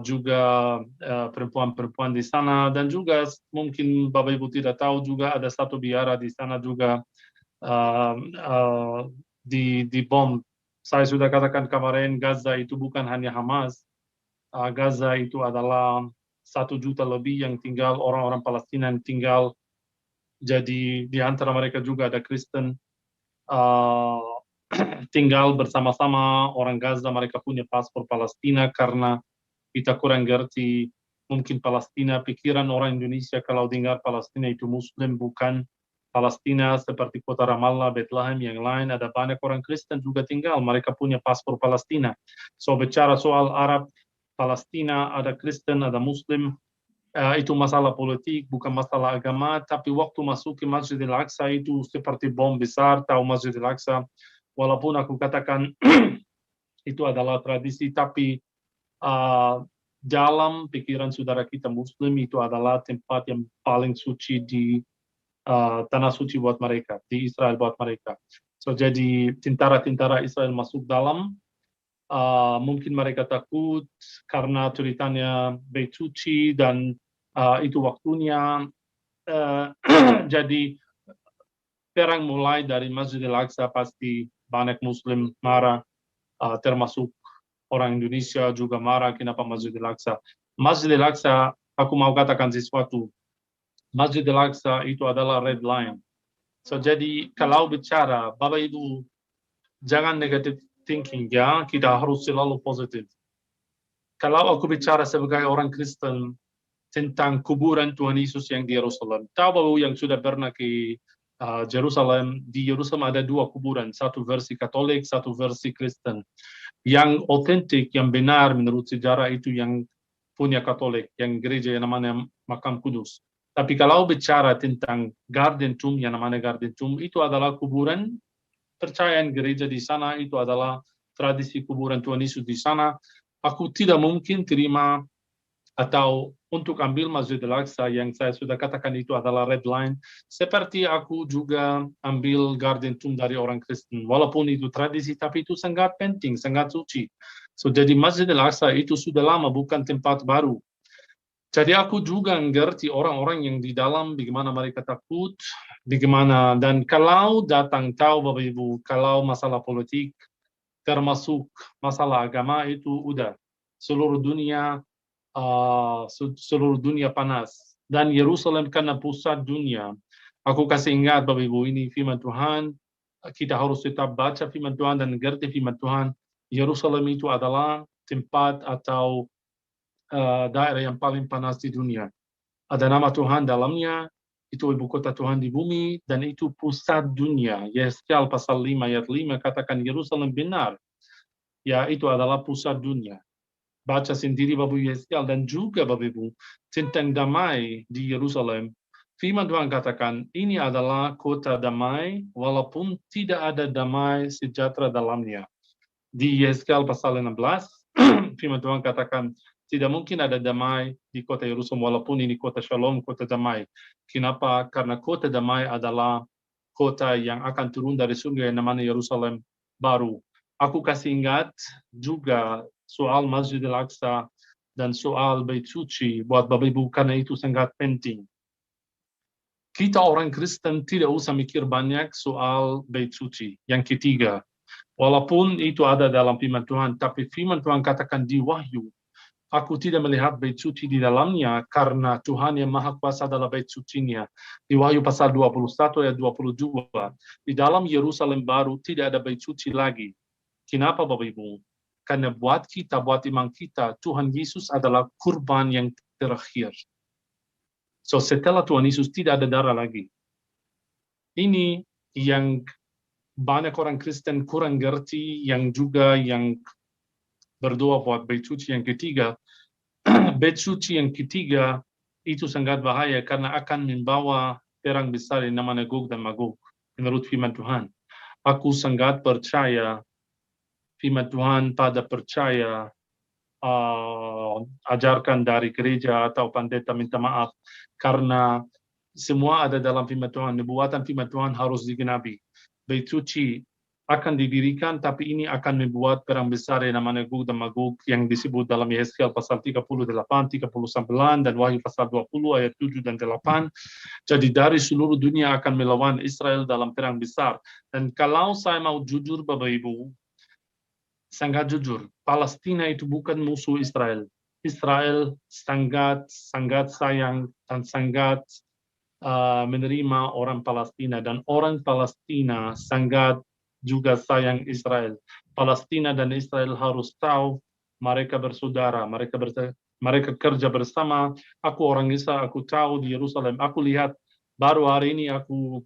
juga perempuan-perempuan di sana, dan juga mungkin Bapak Ibu tidak tahu juga ada satu biara di sana juga di bom. Saya sudah katakan kemarin, Gaza itu bukan hanya Hamas. Gaza itu adalah 1 juta lebih yang tinggal, orang-orang Palestina yang tinggal. Jadi di antara mereka juga ada Kristen. Tinggal bersama-sama orang Gaza, mereka punya paspor Palestina karena kita kurang ngerti mungkin Palestina. Pikiran orang Indonesia kalau dengar Palestina itu Muslim, bukan. Palestina seperti kota Ramallah, Bethlehem, yang lain ada banyak orang Kristen juga tinggal, mereka punya paspor Palestina. So bicara soal Arab Palestina, ada Kristen, ada Muslim, itu masalah politik, bukan masalah agama. Tapi waktu masuk ke Masjidil Aqsa itu seperti bom besar. Tahu Masjidil Aqsa, walaupun aku katakan itu adalah tradisi, tapi dalam pikiran saudara kita Muslim itu adalah tempat yang paling suci di tanah suci buat mereka, di Israel buat mereka. So jadi tentara-tentara Israel masuk dalam, mungkin mereka takut karena ceritanya Bait Suci dan itu waktunya. Jadi perang mulai dari Masjidil Aqsa, pasti banyak Muslim marah, termasuk orang Indonesia juga marah kenapa Masjidil Aqsa. Masjidil Aqsa, aku mau katakan sesuatu. Masjidil Aqsa itu adalah red line. So jadi kalau bicara Bapak Ibu, jangan negative thinking ya, kita harus selalu positif. Kalau aku bicara sebagai orang Kristen tentang kuburan Tuhan Yesus yang di Yerusalem, tahu Bapak yang sudah pernah ke Jerusalem, di Yerusalem ada 2 kuburan, satu versi Katolik, satu versi Kristen. Yang otentik, yang benar menurut sejarah itu yang punya Katolik, yang gereja yang namanya Makam Kudus. Tapi kalau bicara tentang Garden Tomb, yang namanya Garden Tomb, itu adalah kuburan percayaan gereja di sana, itu adalah tradisi kuburan Tuhan Yesus di sana. Aku tidak mungkin terima atau untuk ambil Masjidil Aqsa yang saya sudah katakan itu adalah red line, seperti aku juga ambil Garden Tomb dari orang Kristen. Walaupun itu tradisi, tapi itu sangat penting, sangat suci. So, jadi Masjidil Aqsa itu sudah lama, bukan tempat baru. Jadi aku juga ngerti orang-orang yang di dalam, bagaimana mereka takut, bagaimana, dan kalau datang tahu Bapak Ibu, kalau masalah politik, termasuk masalah agama, itu udah seluruh dunia panas, dan Yerusalem karena pusat dunia. Aku kasih ingat Bapak Ibu, ini firman Tuhan, kita harus tetap baca firman Tuhan dan ngerti firman Tuhan. Yerusalem itu adalah tempat atau daerah yang paling panas di dunia. Ada nama Tuhan dalamnya, itu ibu kota Tuhan di bumi, dan itu pusat dunia. Yesaya pasal 5 ayat 5 katakan Yerusalem benar, ya itu adalah pusat dunia. Baca sendiri Bapak Yesaya, dan juga Bapak Ibu tentang damai di Yerusalem. Firman Tuhan katakan ini adalah kota damai, walaupun tidak ada damai sejahtera dalamnya. Di Yesaya pasal 16, firman Tuhan katakan tidak mungkin ada damai di kota Yerusalem, walaupun ini kota Shalom, kota damai. Kenapa? Karena kota damai adalah kota yang akan turun dari surga yang namanya Yerusalem baru. Aku kasih ingat juga soal Masjidil Aqsa dan soal Bait Suci buat Bapak Ibu, karena itu sangat penting. Kita orang Kristen tidak usah mikir banyak soal Bait Suci yang ketiga. Walaupun itu ada dalam firman Tuhan, tapi firman Tuhan katakan di Wahyu, aku tidak melihat Bait Suci di dalamnya karena Tuhan yang Maha Kuasa adalah Bait Sucinya. Di Wahyu pasal 21 ayat 22, di dalam Yerusalem baru tidak ada Bait Suci lagi. Kenapa Bapak Ibu? Karena buat kita, buat iman kita, Tuhan Yesus adalah kurban yang terakhir. So setelah Tuhan Yesus tidak ada darah lagi. Ini yang banyak orang Kristen kurang ngerti, yang juga yang berdoa buat Bait Suci yang ketiga. Bait Suci yang ketiga itu sangat bahaya karena akan membawa perang besar yang namanya Gog dan Magog menurut firman Tuhan. Aku sangat percaya firman Tuhan pada percaya ajarkan dari gereja atau pendeta minta maaf, karena semua ada dalam firman Tuhan. Nubuatan firman Tuhan harus digenapi. Bait Suci akan didirikan, tapi ini akan membuat perang besar yang namanya Gog dan Magog yang disebut dalam Yehezkiel pasal 38, 39, dan Wahyu pasal 20 ayat 7 dan 8. Jadi dari seluruh dunia akan melawan Israel dalam perang besar. Dan kalau saya mau jujur Bapak Ibu, sangat jujur, Palestina itu bukan musuh Israel. Israel sangat sayang dan sangat menerima orang Palestina, dan orang Palestina sangat juga sayang Israel. Palestina dan Israel harus tahu mereka bersaudara, mereka kerja bersama. Aku orang Israel, aku tahu di Yerusalem. Aku lihat baru hari ini aku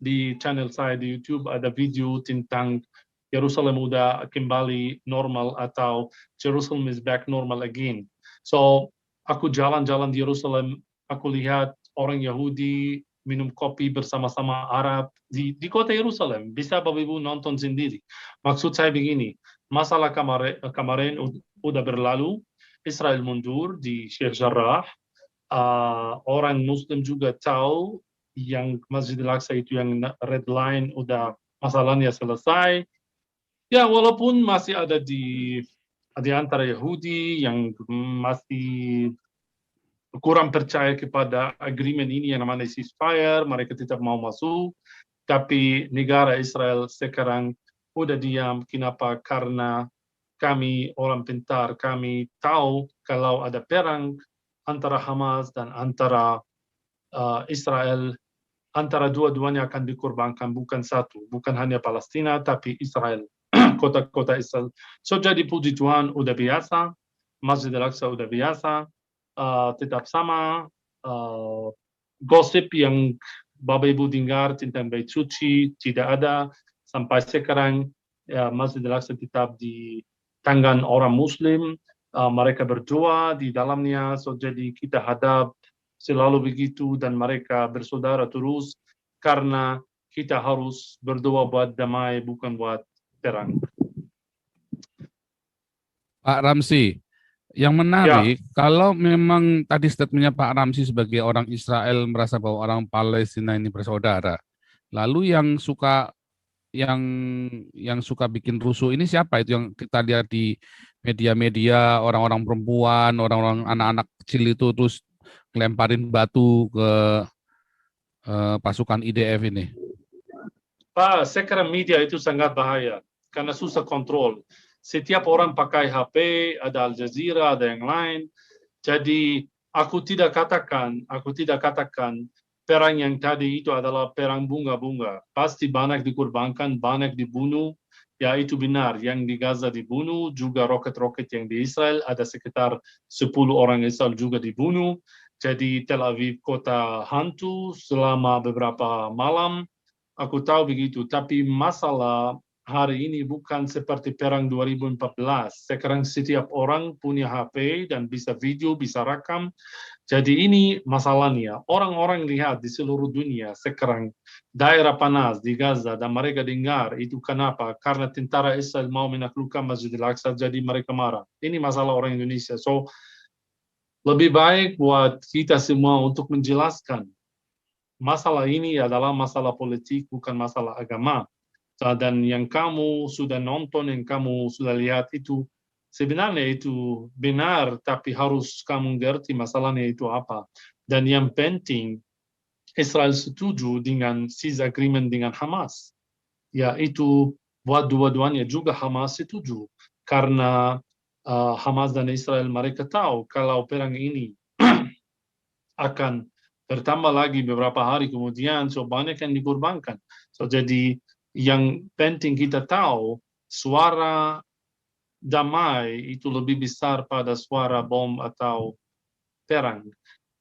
di channel saya di YouTube ada video tentang Yerusalem udah kembali normal atau Jerusalem is back normal again. So aku jalan-jalan di Yerusalem, aku lihat orang Yahudi minum kopi bersama-sama Arab di kota Yerusalem. Bisa Bapak Ibu nonton sendiri. Maksud saya begini, masalah kemarin udah berlalu, Israel mundur di Sheikh Jarrah. Orang Muslim juga tahu yang Masjid Al-Aqsa itu yang red line udah masalahnya selesai. Ya, walaupun masih ada di antara Yahudi yang masih kurang percaya kepada agreement ini yang namanya ceasefire, mereka tetap mau masuk, tapi negara Israel sekarang udah diam. Kenapa? Karena kami orang pintar, kami tahu kalau ada perang antara Hamas dan antara Israel, antara dua-duanya akan dikorbankan, bukan satu, bukan hanya Palestina, tapi Israel, kota-kota Israel. So jadi puji Tuhan udah biasa, Masjid Al-Aqsa udah biasa, tetap sama, gosip yang Bapak Ibu dengar tentang Bait Suci tidak ada sampai sekarang. Ya, Masjid Al-Aqsa tetap di tangan orang Muslim, mereka berdoa di dalamnya, so jadi kita hadap selalu begitu, dan mereka bersaudara terus, karena kita harus berdoa buat damai, bukan buat perang. Pak Ramsi, yang menarik, kalau memang tadi statementnya Pak Ramsi sebagai orang Israel merasa bahwa orang Palestina ini bersaudara, lalu yang suka bikin rusuh ini siapa? Itu yang kita lihat di media-media, orang-orang perempuan, orang-orang anak-anak kecil itu terus ngelemparin batu ke pasukan IDF ini. Pak, sekarang media itu sangat bahaya karena susah kontrol. Setiap orang pakai HP, ada Al Jazeera, ada yang lain. Jadi aku tidak katakan perang yang tadi itu adalah perang bunga-bunga. Pasti banyak dikorbankan, banyak dibunuh. Ya itu benar, yang di Gaza dibunuh, juga roket-roket yang di Israel, ada sekitar 10 orang Israel juga dibunuh. Jadi Tel Aviv kota hantu selama beberapa malam. Aku tahu begitu, tapi masalah hari ini bukan seperti perang 2014. Sekarang setiap orang punya HP dan bisa video, bisa rekam. Jadi ini masalahnya. Orang-orang lihat di seluruh dunia sekarang daerah panas di Gaza, dan mereka dengar itu kenapa? Karena tentara Israel mau menaklukkan Masjid Al-Aqsa, jadi mereka marah. Ini masalah orang Indonesia. So lebih baik buat kita semua untuk menjelaskan masalah ini adalah masalah politik, bukan masalah agama. Dan yang kamu sudah nonton, yang kamu sudah lihat itu, sebenarnya itu benar, tapi harus kamu ngerti masalahnya itu apa. Dan yang penting, Israel setuju dengan cease agreement dengan Hamas. Ya, itu buat dua-duanya juga Hamas setuju. Karena Hamas dan Israel mereka tahu kalau perang ini akan bertambah lagi beberapa hari kemudian, so banyak yang dikorbankan. So jadi yang penting kita tahu suara damai itu lebih besar pada suara bom atau perang.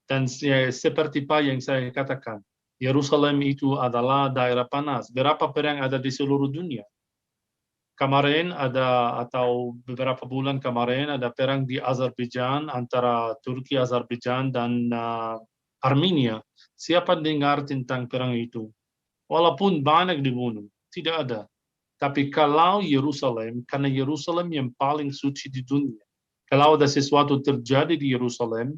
Dan seperti Pak yang saya katakan, Yerusalem itu adalah daerah panas. Berapa perang ada di seluruh dunia? Kemarin ada, atau beberapa bulan kemarin ada perang di Azerbaijan antara Turki, Azerbaijan, dan Armenia. Siapa dengar tentang perang itu? Walaupun banyak dibunuh, tidak ada. Tapi kalau Yerusalem, karena Yerusalem yang paling suci di dunia, kalau ada sesuatu terjadi di Yerusalem,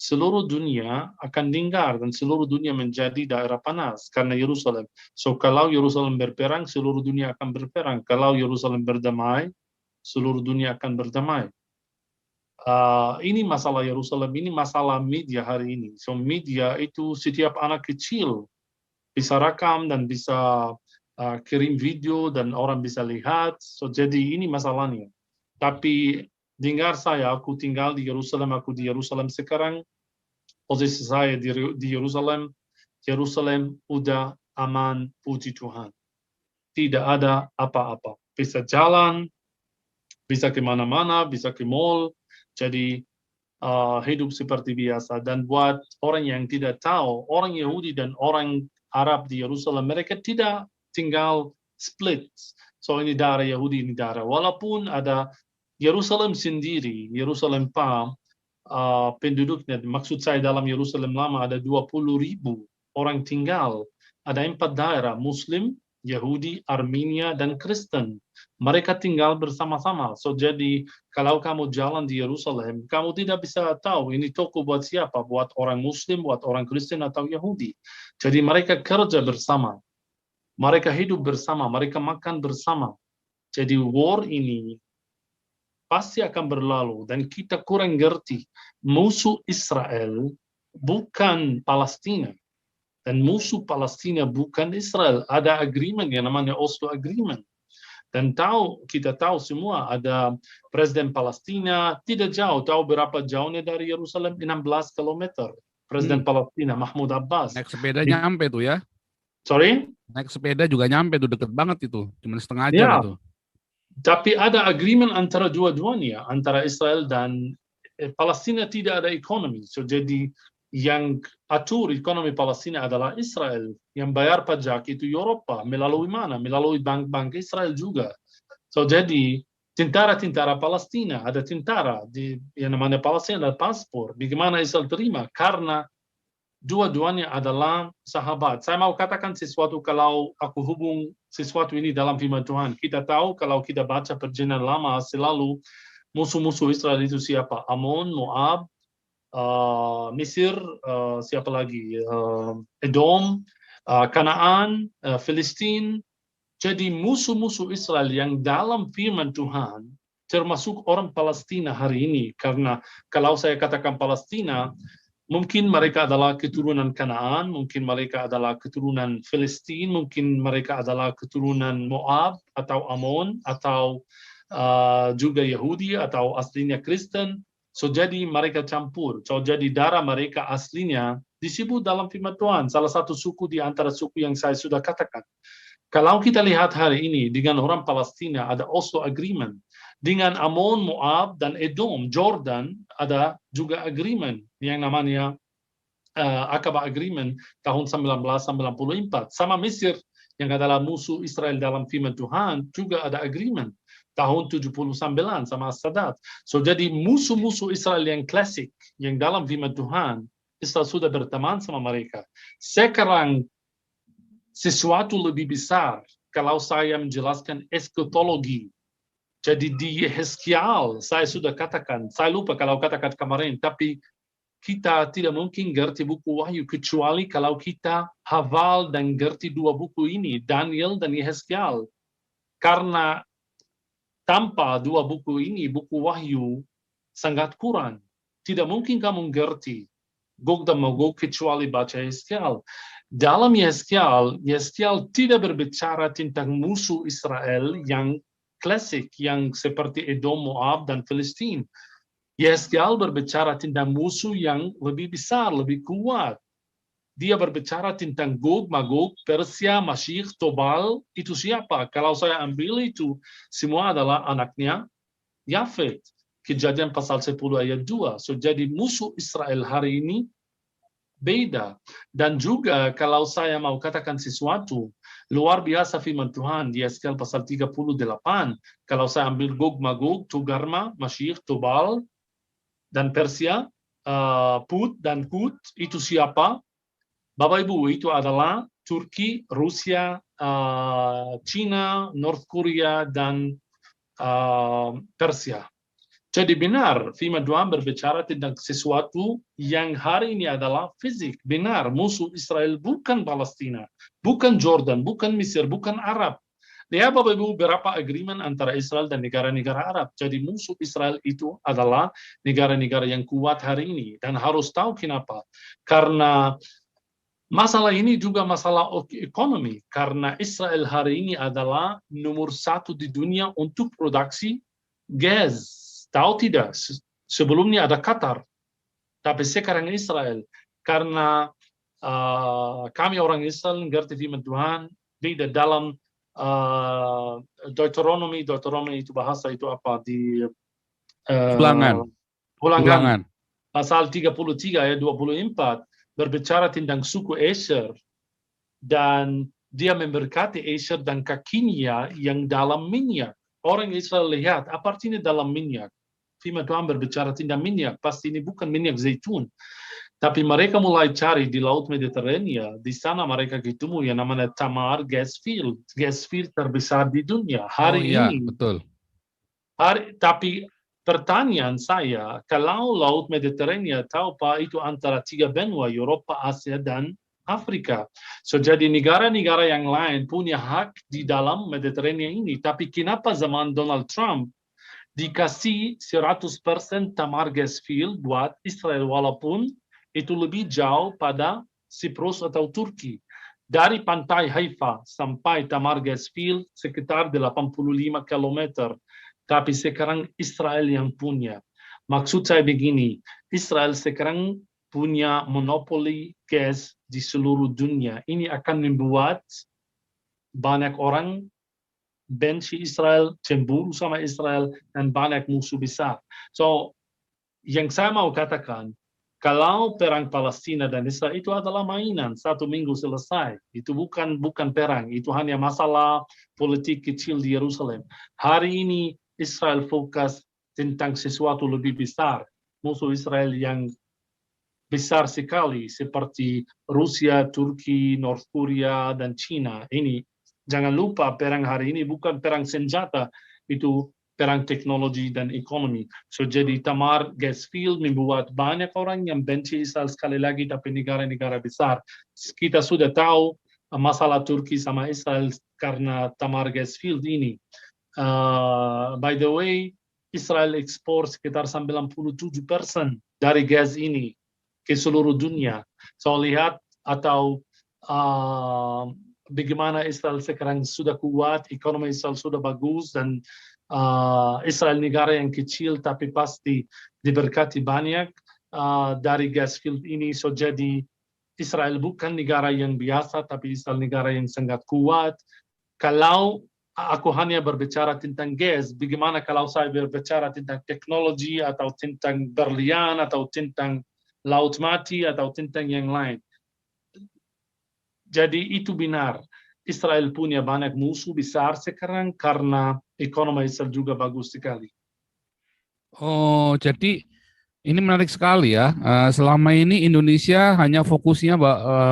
seluruh dunia akan linggar dan seluruh dunia menjadi daerah panas karena Yerusalem. So kalau Yerusalem berperang, seluruh dunia akan berperang. Kalau Yerusalem berdamai, seluruh dunia akan berdamai. Ini masalah Yerusalem, ini masalah media hari ini. So media itu setiap anak kecil bisa rekam dan bisa kirim video dan orang bisa lihat. So jadi ini masalahnya. Tapi dengar saya, aku tinggal di Yerusalem, aku di Yerusalem sekarang. Posisi saya di Yerusalem, Yerusalem udah aman, puji Tuhan. Tidak ada apa-apa. Bisa jalan, bisa kemana-mana, bisa ke mall. Jadi hidup seperti biasa. Dan buat orang yang tidak tahu, orang Yahudi dan orang Arab di Yerusalem, mereka tidak tinggal split. So ini daerah Yahudi, ini daerah. Walaupun ada Yerusalem sendiri, Yerusalem PAM, penduduknya, maksud saya dalam Yerusalem lama ada 20.000 orang tinggal. Ada 4 daerah, Muslim, Yahudi, Armenia, dan Kristen. Mereka tinggal bersama-sama. So jadi kalau kamu jalan di Yerusalem, kamu tidak bisa tahu ini toko buat siapa, buat orang Muslim, buat orang Kristen, atau Yahudi. Jadi mereka kerja bersama. Mereka hidup bersama, mereka makan bersama. Jadi war ini pasti akan berlalu dan kita kurang ngerti. Musuh Israel bukan Palestina. Dan musuh Palestina bukan Israel. Ada agreement yang namanya Oslo Agreement. Dan kita tahu semua ada Presiden Palestina, tidak jauh, tahu berapa jauhnya dari Yerusalem? 16 km. Presiden Palestina, Mahmud Abbas. Naik sepeda nyampe tuh ya. Sorry? Naik sepeda juga nyampe tuh, deket banget itu. Cuma setengah jam Ya, itu. tapi ada agreement antara dua-duanya, antara Israel dan Palestina tidak ada ekonomi. So, jadi yang atur ekonomi Palestina adalah Israel. Yang bayar pajak itu Eropa. Melalui mana? Melalui bank-bank Israel juga. So, jadi tentara-tentara Palestina, ada tentara yang namanya Palestina ada paspor. Bagaimana Israel terima? Karena dua-duanya adalah sahabat. Saya mau katakan sesuatu kalau aku hubung sesuatu ini dalam firman Tuhan. Kita tahu kalau kita baca perjanjian lama selalu musuh-musuh Israel itu siapa? Amon, Moab, Mesir, siapa lagi? Edom, Kanaan, Filistin. Jadi musuh-musuh Israel yang dalam firman Tuhan termasuk orang Palestina hari ini. Karena kalau saya katakan Palestina, mungkin mereka adalah keturunan Kanaan, mungkin mereka adalah keturunan Filistin, mungkin mereka adalah keturunan Moab atau Amon atau juga Yahudi atau aslinya Kristen. So jadi mereka campur. So jadi darah mereka aslinya disebut dalam firman Tuhan. Salah satu suku di antara suku yang saya sudah katakan. Kalau kita lihat hari ini dengan orang Palestina ada Oslo Agreement. Dengan Amon, Moab, dan Edom, Jordan ada juga agreement yang namanya Aqaba Agreement tahun 1994. Sama Mesir yang adalah musuh Israel dalam firman Tuhan juga ada agreement tahun 79 sama Sadat. So jadi musuh-musuh Israel yang klasik yang dalam firman Tuhan, Israel sudah berteman sama mereka. Sekarang sesuatu lebih besar kalau saya menjelaskan eskatologi. Jadi di Yeskial saya sudah katakan, saya lupa kalau katakan kemarin, tapi kita tidak mungkin ngerti buku Wahyu kecuali kalau kita hafal dan ngerti dua buku ini, Daniel dan Yeskial. Karena tanpa dua buku ini, buku Wahyu sangat kurang. Tidak mungkin kamu ngerti Gog dan Magog kecuali baca Yeskial. Dalam Yeskial tidak berbicara tentang musuh Israel yang klasik, yang seperti Edom, Moab, dan Filistin. Yeskial berbicara tentang musuh yang lebih besar, lebih kuat. Dia berbicara tentang Gog, Magog, Persia, Masyik, Tobal. Itu siapa? Kalau saya ambil itu, semua adalah anaknya Yafet. Kejadian pasal 10 ayat 2. So, jadi musuh Israel hari ini beda. Dan juga kalau saya mau katakan sesuatu, luar biasa firman Tuhan di Yeskial pasal 38. Kalau saya ambil Gog, Magog, Togarma, Masyik, Tobal, dan Persia, Put dan Kut, itu siapa? Bapak Ibu, itu adalah Turki, Rusia, China, North Korea, dan Persia. Jadi benar, firman Tuhan berbicara tentang sesuatu yang hari ini adalah fisik. Benar, musuh Israel bukan Palestina, bukan Jordan, bukan Mesir, bukan Arab. Lihat Bapak Ibu berapa agreement antara Israel dan negara-negara Arab. Jadi musuh Israel itu adalah negara-negara yang kuat hari ini. Dan harus tahu kenapa. Karena masalah ini juga masalah ekonomi. Karena Israel hari ini adalah nomor 1 di dunia untuk produksi gas. Tahu tidak? Sebelumnya ada Qatar. Tapi sekarang Israel. Karena kami orang Israel ngerti firman Tuhan. Di dalam Deuteronomy itu bahasa itu apa? Di Ulangan. Pasal 33 ayat 24 berbicara tentang suku Asher, dan dia memberkati Asher dan kakinya yang dalam minyak. Orang Israel lihat apa artinya dalam minyak. Firman Tuhan berbicara tentang minyak, pasti ini bukan minyak zaitun. Tapi mereka mulai cari di Laut Mediterania, di sana mereka ketemu yang namanya Tamar gas field terbesar di dunia. Hari ini, betul. Tapi pertanyaan saya, kalau Laut Mediterania tahu Pak itu antara 3 benua, Eropa, Asia, dan Afrika. So, jadi negara-negara yang lain punya hak di dalam Mediterania ini. Tapi kenapa zaman Donald Trump dikasih 100% Tamar gas field buat Israel, walaupun itu lebih jauh pada Siprus atau Turki. Dari pantai Haifa sampai Tamar gas field sekitar 85 km. Tapi sekarang Israel yang punya. Maksud saya begini, Israel sekarang punya monopoli gas di seluruh dunia. Ini akan membuat banyak orang benci Israel, cemburu sama Israel, dan banyak musuh besar. So, yang saya mau katakan, kalau perang Palestina dan Israel itu adalah mainan, 1 minggu selesai. Itu bukan perang, itu hanya masalah politik kecil di Yerusalem. Hari ini Israel fokus tentang sesuatu lebih besar. Musuh Israel yang besar sekali, seperti Rusia, Turki, North Korea, dan China. Ini jangan lupa perang hari ini bukan perang senjata, itu perang teknologi dan ekonomi. So, jadi Tamar gas field membuat banyak orang yang benci Israel sekali lagi, tapi negara-negara besar. Kita sudah tahu masalah Turki sama Israel karena Tamar gas field ini. By the way, Israel ekspor sekitar 97% dari gas ini ke seluruh dunia. So, lihat atau bagaimana Israel sekarang sudah kuat, ekonomi Israel sudah bagus, dan Israel negara yang kecil tapi pasti diberkati banyak dari gas field ini. So, jadi Israel bukan negara yang biasa, tapi Israel negara yang sangat kuat. Kalau aku hanya berbicara tentang gas, bagaimana kalau saya berbicara tentang teknologi atau tentang berlian atau tentang laut mati atau tentang yang lain. Jadi itu benar. Israel punya banyak musuh besar sekarang karena ekonomi Israel juga bagus sekali. Oh, jadi ini menarik sekali ya. Selama ini Indonesia hanya fokusnya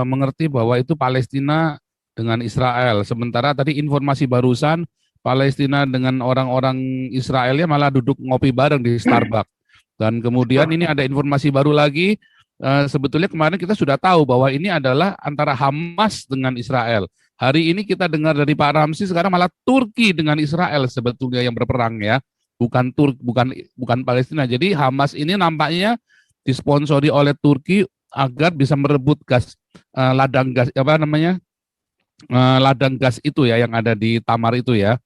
mengerti bahwa itu Palestina dengan Israel. Sementara tadi informasi barusan Palestina dengan orang-orang Israelnya malah duduk ngopi bareng di Starbucks. Dan kemudian ini ada informasi baru lagi. Sebetulnya kemarin kita sudah tahu bahwa ini adalah antara Hamas dengan Israel. Hari ini kita dengar dari Pak Ramzi sekarang malah Turki dengan Israel sebetulnya yang berperang ya. Bukan Palestina. Jadi Hamas ini nampaknya disponsori oleh Turki agar bisa merebut ladang gas ladang gas itu ya yang ada di Tamar itu ya.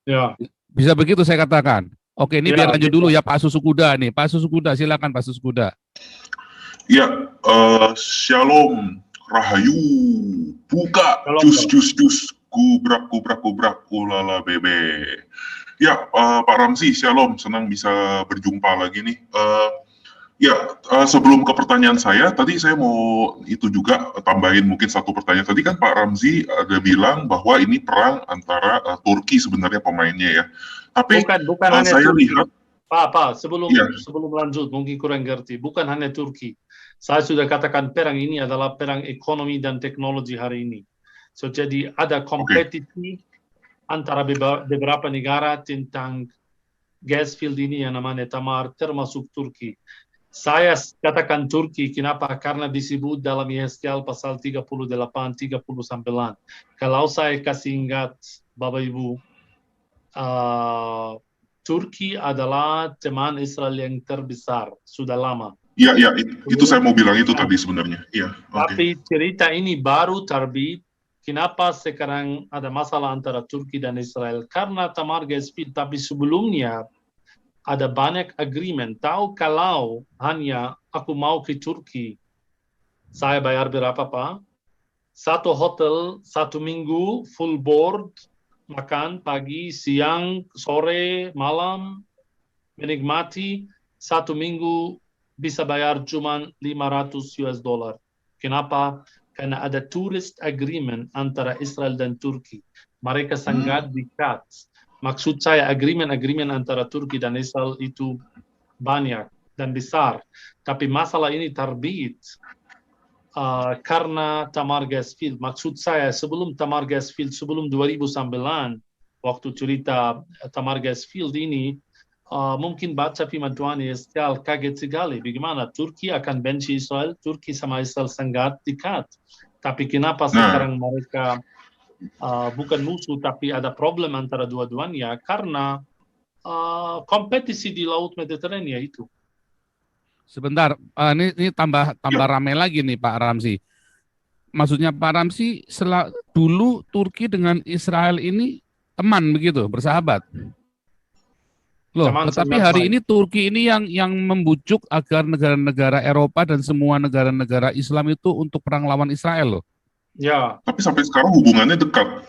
Ya. Bisa begitu saya katakan. Oke, ini biar lanjut dulu ya Pak Susu Kuda nih. Pak Susu Kuda, silakan Pak Susu Kuda. Ya, Shalom, Rahayu, buka, jus, gubrak, ulala bebe. Ya, Pak Ramzi, Shalom, senang bisa berjumpa lagi nih. Sebelum ke pertanyaan saya, tadi saya mau itu juga tambahin mungkin satu pertanyaan. Tadi kan Pak Ramzi ada bilang bahwa ini perang antara Turki sebenarnya pemainnya ya. Tapi bukan hanya saya Turki. lihat Pak, sebelum lanjut, mungkin kurang ngerti. Bukan hanya Turki. Saya sudah katakan perang ini adalah perang ekonomi dan teknologi hari ini. So, jadi ada kompetisi antara beberapa negara tentang gas field ini yang namanya Tamar termasuk Turki. Saya katakan Turki, kenapa? Karena disebut dalam Yeskel pasal 38-39. Kalau saya kasih ingat, Bapak Ibu, Turki adalah teman Israel yang terbesar, sudah lama. Iya, iya, itu saya mau bilang itu tadi sebenarnya. Iya, oke. Tapi cerita ini baru terbit. Kenapa sekarang ada masalah antara Turki dan Israel? Karena Tamar gas field, tapi sebelumnya ada banyak agreement. Tahu kalau hanya aku mau ke Turki, saya bayar berapa, Pak? Satu hotel, 1 minggu, full board, makan pagi, siang, sore, malam, menikmati, 1 minggu bisa bayar cuma $500. Kenapa? Karena ada tourist agreement antara Israel dan Turki. Mereka sangat dekat. Maksud saya agreement antara Turki dan Israel itu banyak dan besar. Tapi masalah ini terbit karena Tamar gas field. Maksud saya sebelum Tamar gas field, sebelum 2009, waktu cerita Tamar gas field ini, mungkin baca firman Tuhan Yeskel kaget sekali. Bagaimana Turki akan benci Israel? Turki sama Israel sangat dekat. Tapi kenapa sekarang mereka bukan musuh, tapi ada problem antara dua-duanya karena kompetisi di Laut Mediterania itu. Sebentar, ini tambah ramai lagi nih Pak Ramzi. Maksudnya Pak Ramzi, dulu Turki dengan Israel ini teman begitu, bersahabat. Loh, tetapi hari ini Turki ini yang membujuk agar negara-negara Eropa dan semua negara-negara Islam itu untuk perang lawan Israel loh. Ya. Tapi sampai sekarang hubungannya dekat.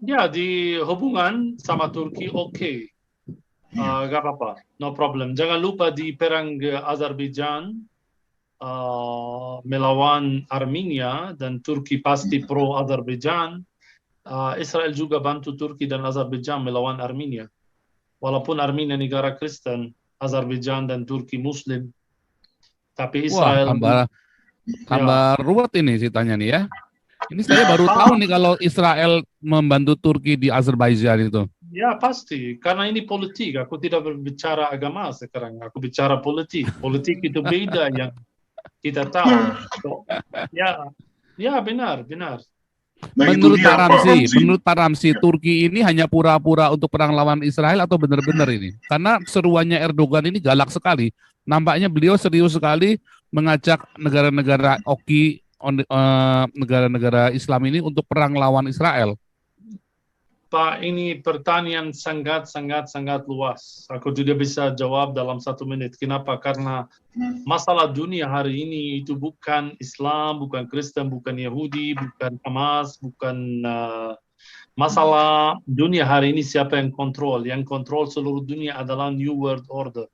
Ya, di hubungan sama Turki oke. Gak apa-apa, no problem. Jangan lupa di perang Azerbaijan melawan Armenia dan Turki pasti pro Azerbaijan. Israel juga bantu Turki dan Azerbaijan melawan Armenia. Walaupun Armenia negara Kristen, Azerbaijan dan Turki Muslim. Tapi Israel... Wah, tambah ruwet ini ceritanya nih ya. Ini saya baru tahu nih kalau Israel membantu Turki di Azerbaijan itu. Ya pasti, karena ini politik. Aku tidak berbicara agama sekarang. Aku bicara politik. Politik itu beda yang kita tahu. So, ya benar. Nah, menurut Pak Ramzi, Turki ini hanya pura-pura untuk perang lawan Israel atau benar-benar ini? Karena seruannya Erdogan ini galak sekali. Nampaknya beliau serius sekali mengajak negara-negara Oki, negara-negara Islam ini untuk perang lawan Israel. Pak, ini pertanyaan sangat luas. Aku tidak bisa jawab dalam 1 menit. Kenapa? Karena masalah dunia hari ini itu bukan Islam, bukan Kristen, bukan Yahudi, bukan Hamas, bukan masalah dunia hari ini siapa yang kontrol. Yang kontrol seluruh dunia adalah New World Order.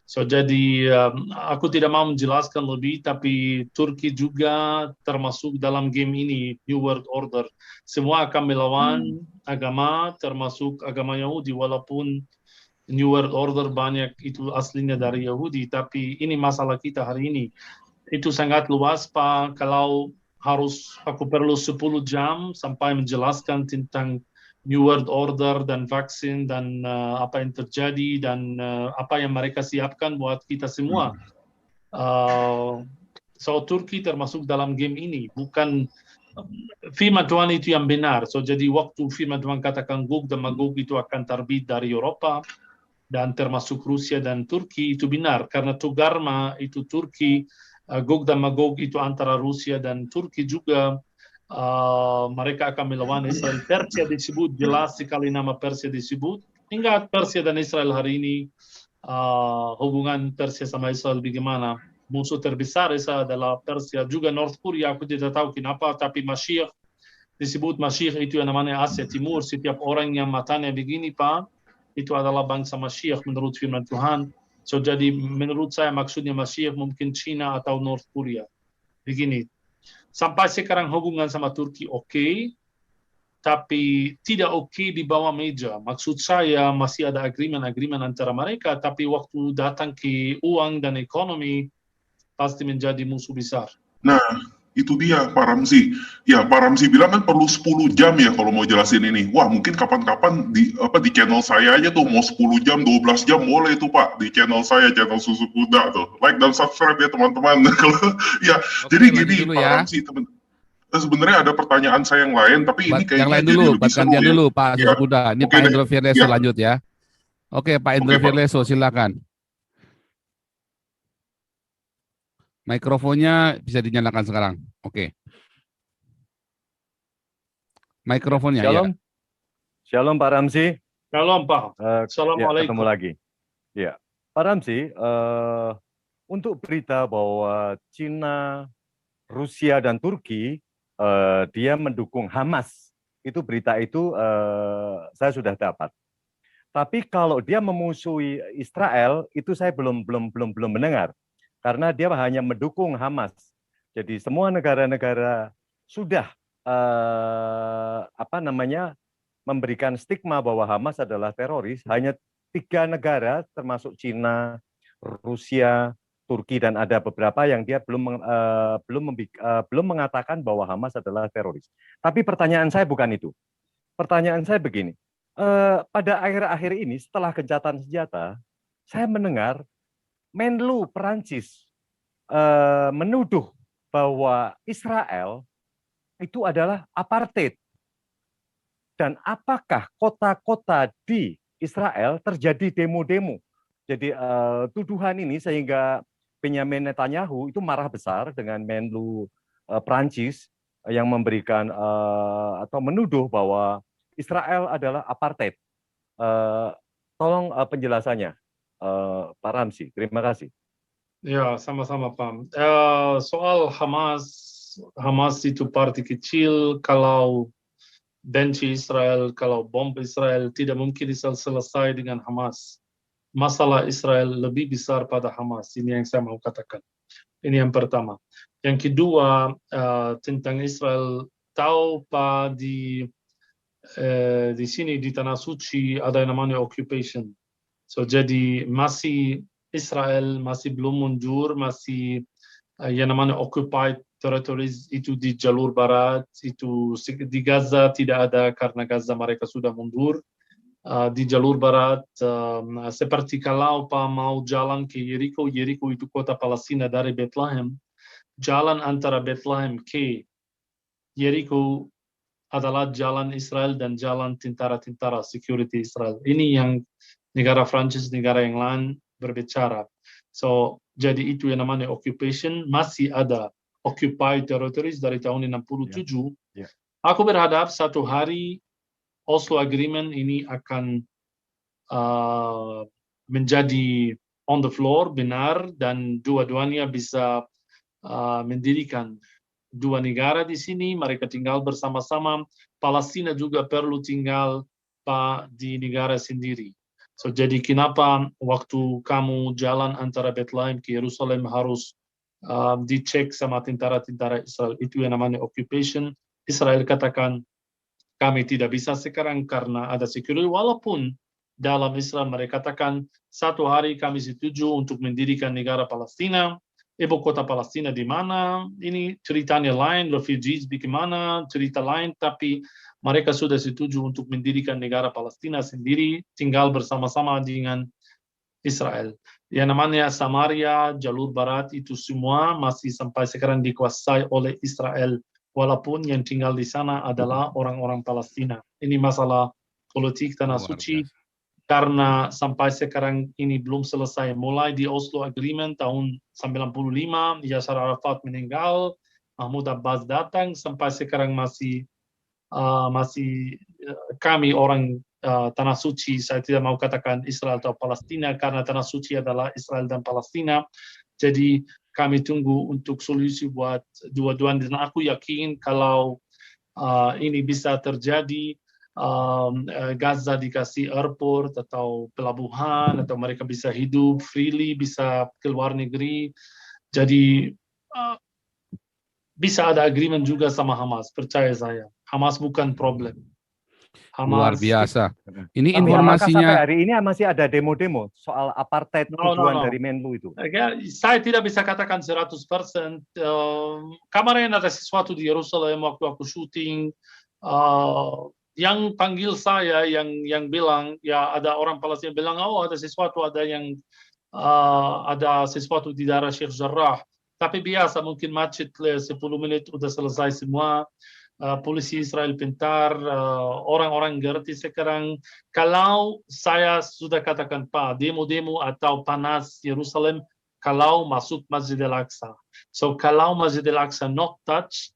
So, jadi aku tidak mau menjelaskan lebih, tapi Turki juga termasuk dalam game ini, New World Order. Semua akan melawan agama, termasuk agama Yahudi, walaupun New World Order banyak itu aslinya dari Yahudi, tapi ini masalah kita hari ini. Itu sangat luas, Pak. Kalau aku perlu 10 jam sampai menjelaskan tentang New World Order dan vaksin dan apa yang terjadi dan apa yang mereka siapkan buat kita semua. So Turki termasuk dalam game ini, bukan firman Tuhan itu yang benar. So jadi waktu firman Tuhan katakan Gog dan Magog itu akan terbit dari Eropa dan termasuk Rusia dan Turki, itu benar karena Togarma itu Turki, Gog dan Magog itu antara Rusia dan Turki juga. Mereka akan melawan Israel. Persia disebut, jelas sekali nama Persia disebut. Ingat Persia dan Israel hari ini, hubungan Persia sama Israel bagaimana? Musuh terbesar Israel adalah Persia, juga North Korea. Aku tidak tahu kenapa, tapi Mashiach disebut Mashiach itu yang namanya Asia Timur. Setiap orang yang matanya begini, Pak, itu adalah bangsa Mashiach menurut firman Tuhan. So jadi menurut saya maksudnya Mashiach mungkin China atau North Korea. Begini. Sampai sekarang hubungan sama Turki oke, tapi tidak oke di bawah meja. Maksud saya masih ada agreement antara mereka, tapi waktu datang ke uang dan ekonomi pasti menjadi musuh besar. Nah, Itu dia Pak Ramzi. Ya, Pak Ramzi bilang kan perlu 10 jam ya kalau mau jelasin ini. Wah, mungkin kapan-kapan di channel saya aja tuh mau 10 jam, 12 jam boleh tuh Pak di channel saya, channel Susu Kuda tuh. Like dan subscribe ya teman-teman. Kalau ya, Oke, jadi lanjut gini dulu Pak ya. Ramzi, sebenarnya ada pertanyaan saya yang lain, tapi ini Yang kayaknya lain jadi dulu, lebih seru gantian ya. dulu Pak Ya, Susu Kuda. Ini oke Pak deh. Indro Firleso Ya, lanjut ya. Oke, Pak Indro oke Pak. Firleso silakan. Mikrofonnya bisa dinyalakan sekarang. Oke. Mikrofonnya ya. Shalom, Shalom Pak Ramzi. Shalom Pak. Ya, ketemu Assalamualaikum. lagi. Ya, Pak Ramzi, untuk berita bahwa Cina, Rusia dan Turki dia mendukung Hamas, itu berita itu saya sudah dapat. Tapi kalau dia memusuhi Israel, itu saya belum mendengar, karena dia hanya mendukung Hamas. Jadi semua negara-negara sudah memberikan stigma bahwa Hamas adalah teroris. Hanya 3 negara, termasuk Cina, Rusia, Turki, dan ada beberapa yang dia belum mengatakan bahwa Hamas adalah teroris. Tapi pertanyaan saya bukan itu. Pertanyaan saya begini. Pada akhir-akhir ini, setelah gencatan senjata, saya mendengar Menlu Perancis menuduh bahwa Israel itu adalah apartheid. Dan apakah kota-kota di Israel terjadi demo-demo? Jadi tuduhan ini sehingga Benjamin Netanyahu itu marah besar dengan Menlu Perancis yang memberikan atau menuduh bahwa Israel adalah apartheid. Tolong penjelasannya, Pak Ramzi. Terima kasih. Ya, sama-sama Pak. Soal Hamas itu parti kecil. Kalau benci Israel, kalau bom Israel, tidak mungkin Israel selesai dengan Hamas. Masalah Israel lebih besar pada Hamas. Ini yang saya mau katakan. Ini yang pertama. Yang kedua, tentang Israel, tahu Pak, di sini di Tanah Suci ada yang namanya occupation. So jadi masih Israel masih belum mundur, masih yang namanya occupied territories itu di jalur barat, itu di Gaza tidak ada karena Gaza mereka sudah mundur. Di jalur barat, seperti kalau Pak mau jalan ke Jericho, Jericho itu kota Palestina dari Bethlehem, jalan antara Bethlehem ke Jericho adalah jalan Israel dan jalan tentara-tentara security Israel. Ini yang negara Prancis, negara yang lain berbicara. So, jadi itu yang namanya occupation, masih ada occupied territories dari tahun 67. Yeah. Aku berharap satu hari Oslo Agreement ini akan menjadi on the floor, benar, dan dua-duanya bisa mendirikan 2 negara di sini, mereka tinggal bersama-sama. Palestina juga perlu tinggal di negara sendiri. So, jadi kenapa waktu kamu jalan antara Bethlehem ke Yerusalem harus dicek sama tentara-tentara Israel? Itu yang namanya occupation. Israel katakan kami tidak bisa sekarang karena ada security, walaupun dalam Israel mereka katakan satu hari kami setuju untuk mendirikan negara Palestina. Ibu kota Palestina di mana? Ini ceritanya lain, refugees bagaimana, cerita lain, tapi mereka sudah setuju untuk mendirikan negara Palestina sendiri, tinggal bersama-sama dengan Israel. Yang namanya Samaria, jalur barat, itu semua masih sampai sekarang dikuasai oleh Israel, walaupun yang tinggal di sana adalah orang-orang Palestina. Ini masalah politik Tanah Suci. Karena sampai sekarang ini belum selesai. Mulai di Oslo Agreement tahun 95, Yasser Arafat meninggal, Mahmud Abbas datang, sampai sekarang masih kami orang Tanah Suci, saya tidak mau katakan Israel atau Palestina, karena Tanah Suci adalah Israel dan Palestina. Jadi kami tunggu untuk solusi buat dua-duanya, dan aku yakin kalau ini bisa terjadi, Gaza dikasih airport atau pelabuhan, atau mereka bisa hidup freely, bisa keluar negeri. Jadi bisa ada agreement juga sama Hamas, percaya saya. Hamas bukan problem. Luar Hamas. biasa. Ini Tapi apakah sampai informasinya. hari ini masih ada demo-demo soal apartheid tujuan dari Menlu itu? Saya tidak bisa katakan 100%. Kemarin ada sesuatu di Yerusalem waktu aku syuting. Yang panggil saya, yang bilang, ya ada orang Palestina bilang, oh ada sesuatu, ada sesuatu di daerah Sheikh Jarrah. Tapi biasa, mungkin macet 10 menit udah selesai semua. Polisi Israel pintar, orang-orang ngerti sekarang. Kalau saya sudah katakan Pak, demo-demo atau panas Yerusalem, kalau masuk Masjid Al-Aqsa. So kalau Masjid Al-Aqsa not touch,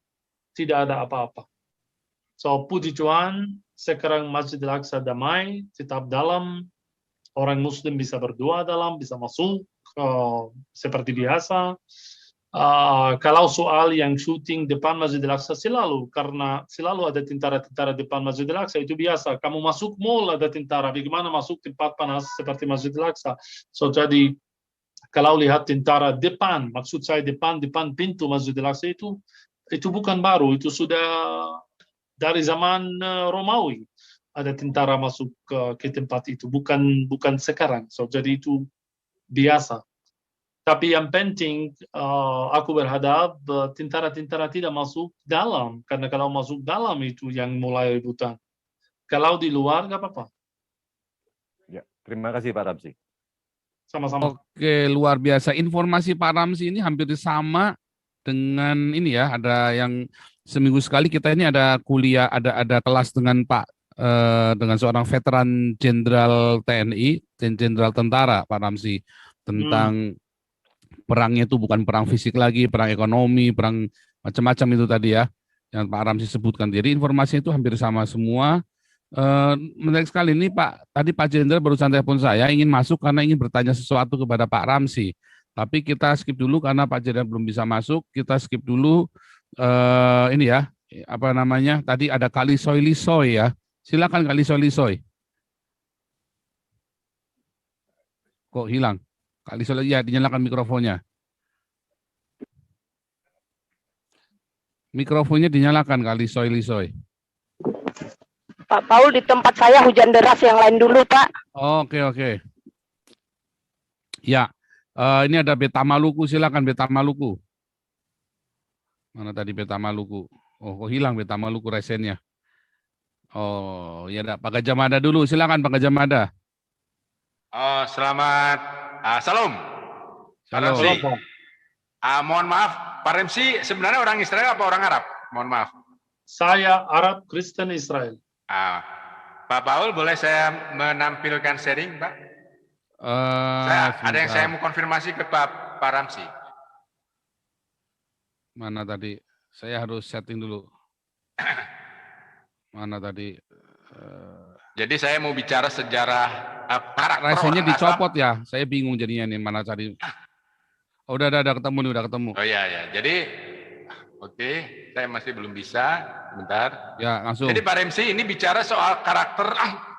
tidak ada apa-apa. So puji Tuhan, sekarang Masjid Al-Aqsa damai, tetap dalam, orang Muslim bisa berdoa dalam, bisa masuk seperti biasa. Kalau soal yang syuting depan Masjid Al-Aqsa selalu, karena selalu ada tentara-tentara depan Masjid Al-Aqsa, itu biasa. Kamu masuk mall ada tentara, bagaimana masuk tempat panas seperti Masjid Al-Aqsa. So jadi kalau lihat tentara depan, maksud saya depan pintu Masjid Al-Aqsa itu bukan baru, itu sudah dari zaman Romawi. Ada tentara masuk ke tempat itu, bukan sekarang. So jadi itu biasa. Tapi yang penting, aku berharap tentara-tentara tidak masuk dalam, karena kalau masuk dalam itu yang mulai rebutan. Kalau di luar, nggak apa-apa. Ya, terima kasih Pak Ramzi. Sama-sama. Oke, luar biasa. Informasi Pak Ramzi ini hampir sama dengan ini ya. Ada yang seminggu sekali kita ini ada kuliah, ada kelas dengan dengan seorang veteran jenderal TNI dan jenderal tentara Pak Ramzi tentang perangnya itu bukan perang fisik lagi, perang ekonomi, perang macam-macam itu tadi ya, yang Pak Ramzi sebutkan. Jadi informasinya itu hampir sama semua. Menarik sekali ini Pak. Tadi Pak Jenderal barusan telepon saya ingin masuk karena ingin bertanya sesuatu kepada Pak Ramzi. Tapi kita skip dulu karena Pak Jenderal belum bisa masuk. Kita skip dulu ini ya, apa namanya? Tadi ada Kak Lisoy Lisoy ya. Silakan Kak Lisoy Lisoy. Kok hilang? Kak Lisoy, ya dinyalakan mikrofonnya. Mikrofonnya dinyalakan Kak Lisoy Lisoy. Pak Paul, di tempat saya hujan deras, yang lain dulu Pak. Oke. Ya, ini ada Beta Maluku, silakan Beta Maluku. Mana tadi Beta Maluku? Oh, kok hilang Beta Maluku resennya? Oh, ya ada Pak Gajah Mada dulu, silakan Pak Gajah Mada. Oh, selamat. Salam. Salam. Mohon maaf, Pak Ramzi sebenarnya orang Israel apa orang Arab? Mohon maaf. Saya Arab Kristen Israel. Pak Paul, boleh saya menampilkan sharing, Pak? Ada yang saya mau konfirmasi ke Pak Ramzi. Mana tadi? Saya harus setting dulu. Mana tadi? Jadi saya mau bicara sejarah karakter Rasanya orang dicopot ya. Saya bingung jadinya nih mana tadi. Oh, udah ketemu nih, udah ketemu. Oh iya. Jadi oke, saya masih belum bisa. Bentar. Ya, langsung. Jadi Pak Ramzi ini bicara soal karakter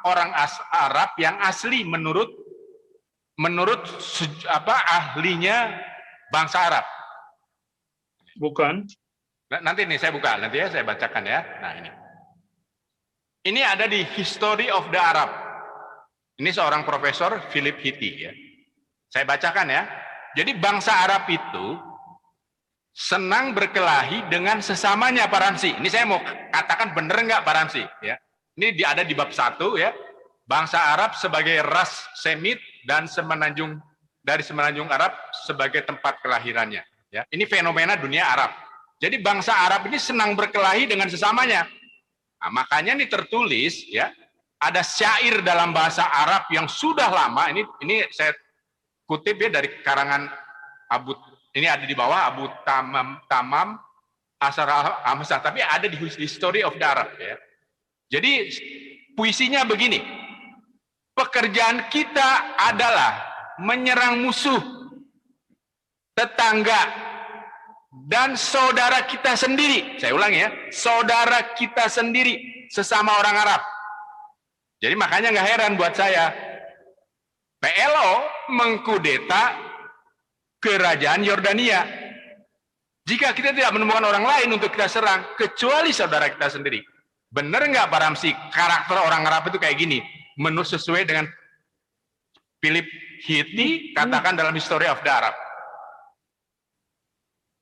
orang Arab yang asli menurut ahlinya bangsa Arab. Bukan. Nanti nih saya buka, nanti ya saya bacakan ya. Nah ini. Ini ada di History of the Arab. Ini seorang profesor Philip Hitti ya. Saya bacakan ya. Jadi bangsa Arab itu senang berkelahi dengan sesamanya Pak Ramzi. Ini saya mau katakan benar nggak Pak Ramzi ya. Ini ada di bab 1 ya. Bangsa Arab sebagai ras Semit dan dari semenanjung Arab sebagai tempat kelahirannya ya. Ini fenomena dunia Arab. Jadi bangsa Arab ini senang berkelahi dengan sesamanya. Nah, makanya ini tertulis ya, ada syair dalam bahasa Arab yang sudah lama, ini saya kutip ya dari karangan ini ada di bawah Abu Tamam Asar al-Hamsah, tapi ada di History of the Arab ya. Jadi puisinya begini. Pekerjaan kita adalah menyerang musuh, tetangga, dan saudara kita sendiri. Saya ulangi ya, saudara kita sendiri, sesama orang Arab. Jadi makanya nggak heran buat saya, PLO mengkudeta kerajaan Yordania. Jika kita tidak menemukan orang lain untuk kita serang, kecuali saudara kita sendiri. Bener nggak Pak Ramsi, karakter orang Arab itu kayak gini, menurut sesuai dengan Philip Hitti katakan dalam History of the Arab.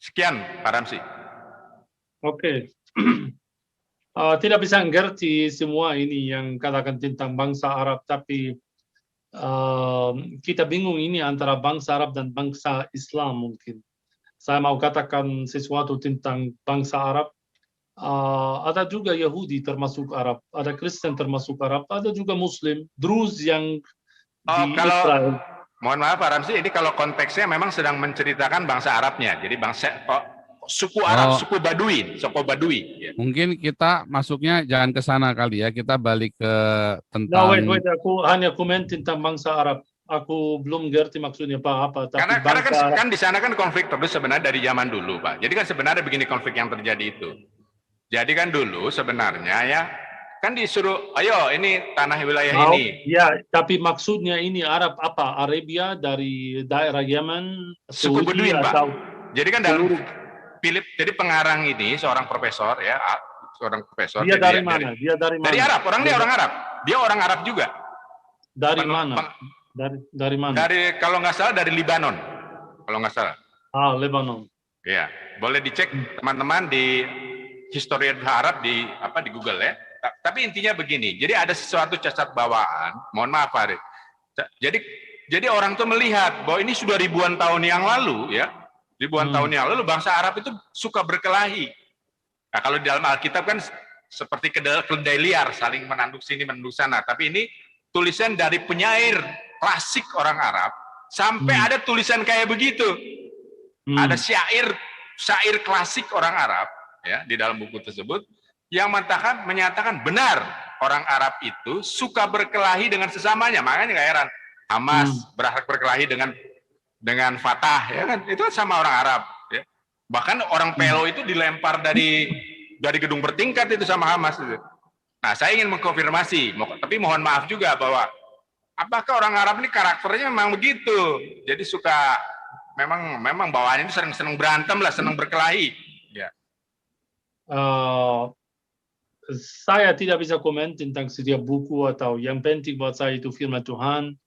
Sekian Pak Ramsi. Oke. Tidak bisa ngerti semua ini yang katakan tentang bangsa Arab, tapi kita bingung ini antara bangsa Arab dan bangsa Islam mungkin. Saya mau katakan sesuatu tentang bangsa Arab. Ada juga Yahudi termasuk Arab, ada Kristen termasuk Arab, ada juga Muslim, Druz yang di Israel. Mohon maaf Pak Ramsi, ini kalau konteksnya memang sedang menceritakan bangsa Arabnya, jadi bangsa suku Arab, suku Badui. Ya. Mungkin kita masuknya jangan ke sana kali ya, kita balik ke tentang. Wait, aku hanya komen tentang bangsa Arab. Aku belum ngerti maksudnya apa. Karena kan di sana kan konflik terus sebenarnya dari zaman dulu Pak. Jadi kan sebenarnya begini konflik yang terjadi itu. Jadi kan dulu sebenarnya ya kan disuruh, ayo ini tanah wilayah ini. Ya, tapi maksudnya ini Arab apa? Arabia dari daerah Yemen, suku Beduin Pak. Jadi kan dalam Philip, jadi pengarang ini seorang profesor ya, seorang profesor. Dia dari mana? Dari Arab. Dia orang Arab. Dia orang Arab juga. Dari mana? Dari mana? Dari kalau nggak salah dari Libanon. Kalau nggak salah. Lebanon. Ya, boleh dicek teman-teman di History of the Arab di Google ya. Tapi intinya begini, jadi ada sesuatu cacat bawaan, mohon maaf Farid. Jadi orang tuh melihat bahwa ini sudah ribuan tahun yang lalu ya, tahun yang lalu bangsa Arab itu suka berkelahi. Nah, kalau di dalam Alkitab kan seperti keledai liar, saling menanduk sini menanduk sana. Tapi ini tulisan dari penyair klasik orang Arab, sampai ada tulisan kayak begitu. Ada syair klasik orang Arab ya di dalam buku tersebut yang menyatakan benar orang Arab itu suka berkelahi dengan sesamanya. Makanya nggak heran Hamas berkelahi dengan Fatah ya kan, itu sama orang Arab ya. Bahkan orang PLO itu dilempar dari gedung bertingkat itu sama Hamas itu. Nah, saya ingin mengkonfirmasi, tapi mohon maaf juga bahwa apakah orang Arab ini karakternya memang begitu. Jadi suka memang bawaannya itu senang berantem lah, senang berkelahi ya. Saya tidak bisa komen tentang setiap buku atau yang penting buat saya itu firman Tuhan.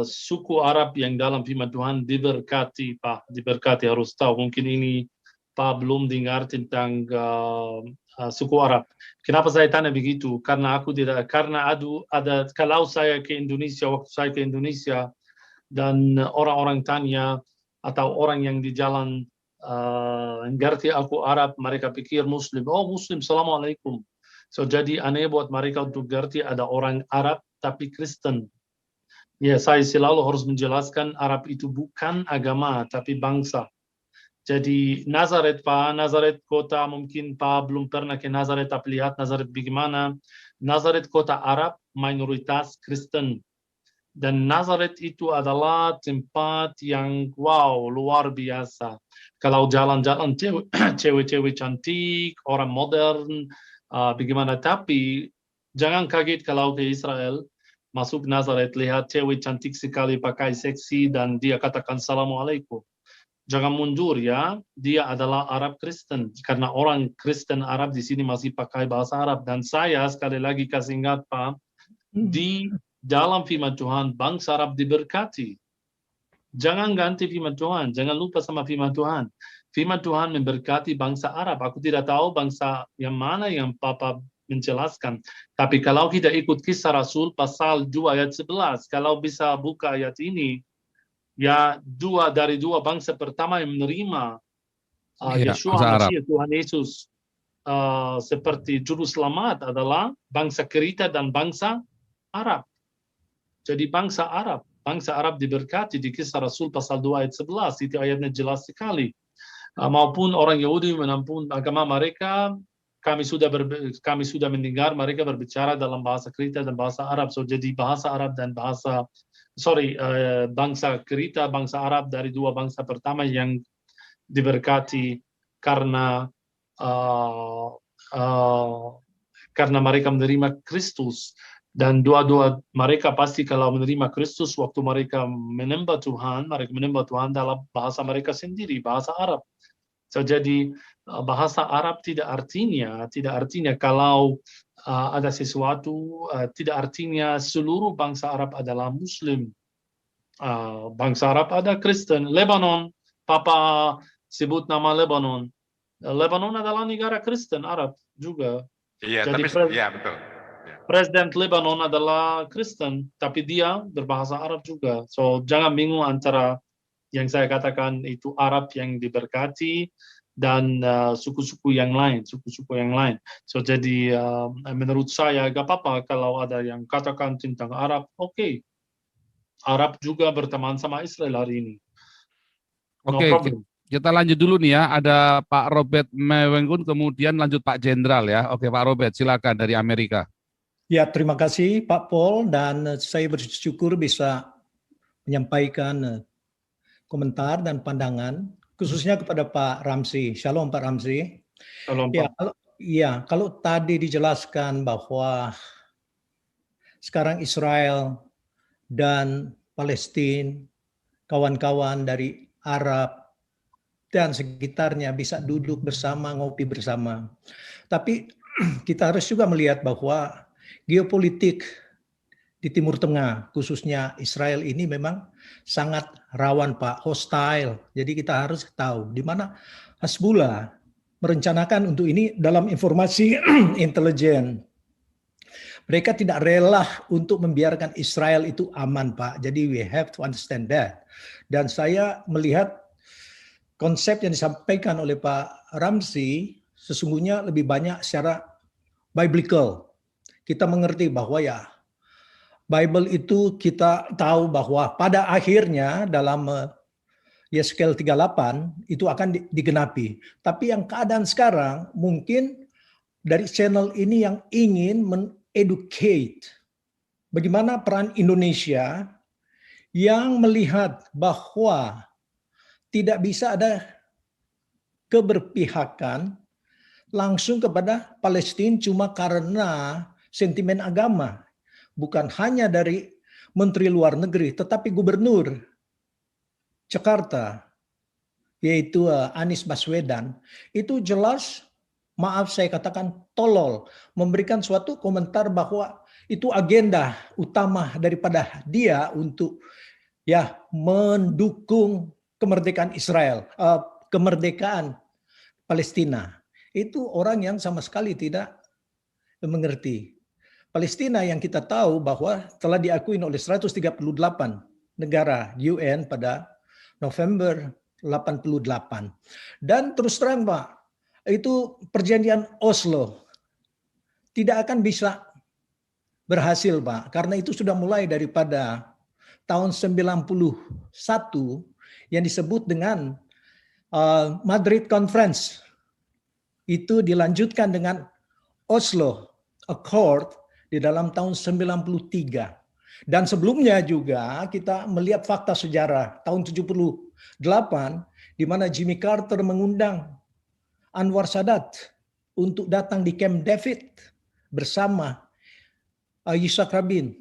Suku Arab yang dalam firman Tuhan diberkati, Pak, diberkati, harus tahu. Mungkin ini Pak belum dengar tentang suku Arab. Kenapa saya tanya begitu? Karena ada kalau saya ke Indonesia, waktu saya ke Indonesia dan orang-orang tanya atau orang yang di jalan ngerti aku Arab, mereka pikir Muslim. Oh, Muslim, Assalamualaikum. So, jadi aneh buat mereka untuk ngerti ada orang Arab tapi Kristen. Ya, saya selalu harus menjelaskan Arab itu bukan agama tapi bangsa. Jadi Nazaret, Pak, Nazaret kota, mungkin Pak belum pernah ke Nazaret tapi lihat Nazaret bagaimana. Nazaret kota Arab mayoritas Kristen. Dan Nazaret itu adalah tempat yang wow, luar biasa. Kalau jalan-jalan cewek-cewek cantik, orang modern, bagaimana. Tapi jangan kaget kalau ke Israel, masuk Nazaret, lihat cewek cantik sekali pakai seksi dan dia katakan Assalamualaikum. Jangan mundur ya, dia adalah Arab Kristen. Karena orang Kristen Arab di sini masih pakai bahasa Arab. Dan saya sekali lagi kasih ingat Pak, di dalam firman Tuhan, bangsa Arab diberkati. Jangan ganti firman Tuhan, jangan lupa sama firman Tuhan. Firman Tuhan memberkati bangsa Arab. Aku tidak tahu bangsa yang mana yang Papa menjelaskan. Tapi kalau kita ikut Kisah Rasul pasal 2 ayat 11, kalau bisa buka ayat ini, ya dari dua bangsa pertama yang menerima Yeshua Mashiach Tuhan Yesus seperti juru selamat adalah bangsa Kreta dan bangsa Arab. Jadi bangsa Arab diberkati di Kisah Rasul pasal 2 ayat 11, itu ayatnya jelas sekali. Maupun orang Yahudi menampung agama mereka, kami sudah mendengar mereka berbicara dalam bahasa Kreta dan bahasa Arab. So jadi bahasa Arab dan bangsa Kreta, bangsa Arab dari dua bangsa pertama yang diberkati karena mereka menerima Kristus. Dan dua-dua mereka pasti kalau menerima Kristus waktu mereka menyembah Tuhan dalam bahasa mereka sendiri, bahasa Arab. So, jadi bahasa Arab tidak artinya kalau ada sesuatu, tidak artinya seluruh bangsa Arab adalah Muslim. Bangsa Arab ada Kristen. Lebanon, Papa sebut nama Lebanon. Lebanon adalah negara Kristen Arab juga. Iya, Jadi tapi ya betul. Presiden Lebanon adalah Kristen, tapi dia berbahasa Arab juga. So jangan bingung antara yang saya katakan itu Arab yang diberkati dan suku-suku yang lain. So jadi menurut saya gak apa-apa kalau ada yang katakan tentang Arab, oke. Arab juga berteman sama Israel hari ini. No Oke, problem. kita lanjut dulu nih ya. Ada Pak Robert Mewengkun, kemudian lanjut Pak Jenderal ya. Oke, Pak Robert, silakan dari Amerika. Ya, terima kasih Pak Paul, dan saya bersyukur bisa menyampaikan komentar dan pandangan khususnya kepada Pak Ramzi. Shalom Pak Ramzi. Shalom, Pak. Kalau tadi dijelaskan bahwa sekarang Israel dan Palestina, kawan-kawan dari Arab dan sekitarnya bisa duduk bersama, ngopi bersama. Tapi kita harus juga melihat bahwa geopolitik di Timur Tengah, khususnya Israel ini memang sangat rawan Pak, hostile. Jadi kita harus tahu di mana Hezbollah merencanakan untuk ini dalam informasi intelijen. Mereka tidak rela untuk membiarkan Israel itu aman, Pak. Jadi we have to understand that. Dan saya melihat konsep yang disampaikan oleh Pak Ramzi sesungguhnya lebih banyak secara biblical. Kita mengerti bahwa ya Bible itu kita tahu bahwa pada akhirnya dalam Yeskel 38 itu akan digenapi. Tapi yang keadaan sekarang mungkin dari channel ini yang ingin educate bagaimana peran Indonesia yang melihat bahwa tidak bisa ada keberpihakan langsung kepada Palestina cuma karena sentimen agama. Bukan hanya dari Menteri Luar Negeri, tetapi Gubernur Jakarta, yaitu Anies Baswedan, itu jelas, maaf saya katakan tolol, memberikan suatu komentar bahwa itu agenda utama daripada dia untuk ya mendukung kemerdekaan Israel, kemerdekaan Palestina. Itu orang yang sama sekali tidak mengerti. Palestina yang kita tahu bahwa telah diakui oleh 138 negara UN pada November 88. Dan terus terang Pak, itu perjanjian Oslo tidak akan bisa berhasil Pak, karena itu sudah mulai daripada tahun 91 yang disebut dengan Madrid Conference. Itu dilanjutkan dengan Oslo Accord di dalam tahun 93. Dan sebelumnya juga kita melihat fakta sejarah tahun 78 di mana Jimmy Carter mengundang Anwar Sadat untuk datang di Camp David bersama Yitzhak Rabin.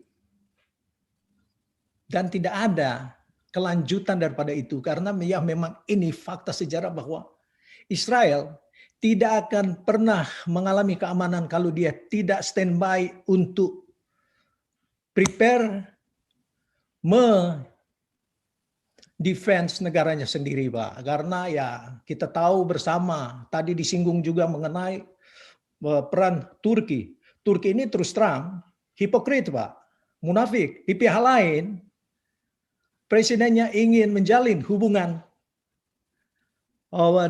Dan tidak ada kelanjutan daripada itu karena ya memang ini fakta sejarah bahwa Israel tidak akan pernah mengalami keamanan kalau dia tidak standby untuk prepare defense negaranya sendiri, Pak. Karena ya kita tahu bersama, tadi disinggung juga mengenai peran Turki. Turki ini terus terang hipokrit, Pak. Munafik. Di pihak lain, presidennya ingin menjalin hubungan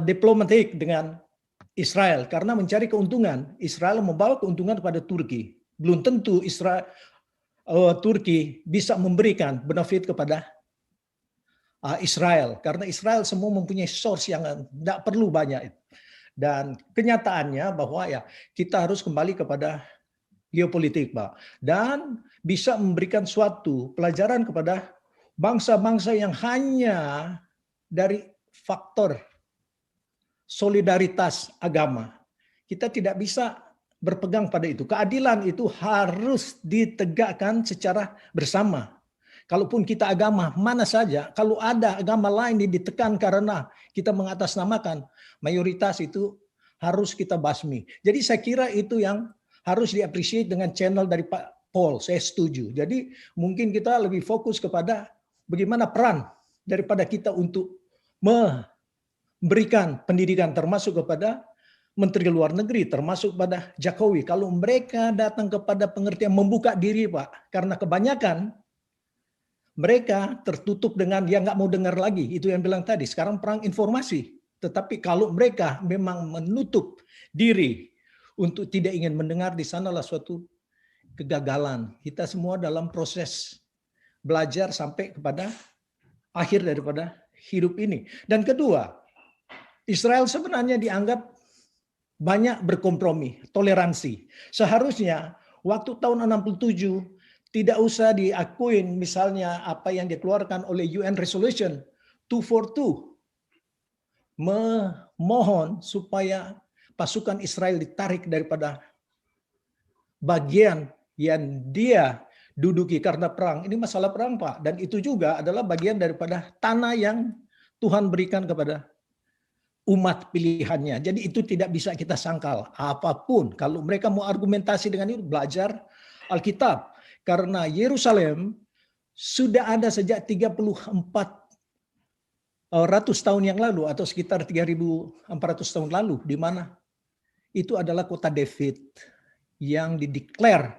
diplomatik dengan Israel karena mencari keuntungan. Israel membawa keuntungan kepada Turki. Belum tentu Turki bisa memberikan benefit kepada Israel karena Israel semua mempunyai source yang tidak perlu banyak. Dan kenyataannya bahwa ya kita harus kembali kepada geopolitik, Pak, dan bisa memberikan suatu pelajaran kepada bangsa-bangsa yang hanya dari faktor solidaritas agama. Kita tidak bisa berpegang pada itu. Keadilan itu harus ditegakkan secara bersama. Kalaupun kita agama mana saja, kalau ada agama lain yang ditekan karena kita mengatasnamakan mayoritas itu harus kita basmi. Jadi saya kira itu yang harus diapresiasi dengan channel dari Pak Paul, saya setuju. Jadi mungkin kita lebih fokus kepada bagaimana peran daripada kita untuk memberikan pendidikan termasuk kepada Menteri Luar Negeri, termasuk pada Jokowi. Kalau mereka datang kepada pengertian membuka diri, Pak, karena kebanyakan mereka tertutup dengan yang nggak mau dengar lagi. Itu yang bilang tadi, sekarang perang informasi. Tetapi kalau mereka memang menutup diri untuk tidak ingin mendengar, di sanalah suatu kegagalan. Kita semua dalam proses belajar sampai kepada akhir daripada hidup ini. Dan kedua, Israel sebenarnya dianggap banyak berkompromi, toleransi. Seharusnya waktu tahun 67 tidak usah diakuin misalnya apa yang dikeluarkan oleh UN Resolution 242 memohon supaya pasukan Israel ditarik daripada bagian yang dia duduki karena perang. Ini masalah perang, Pak. Dan itu juga adalah bagian daripada tanah yang Tuhan berikan kepada umat pilihannya. Jadi itu tidak bisa kita sangkal. Apapun, kalau mereka mau argumentasi dengan itu, belajar Alkitab. Karena Yerusalem sudah ada sejak 3.400 tahun yang lalu, atau sekitar 3.400 tahun lalu, di mana itu adalah kota David yang dideklar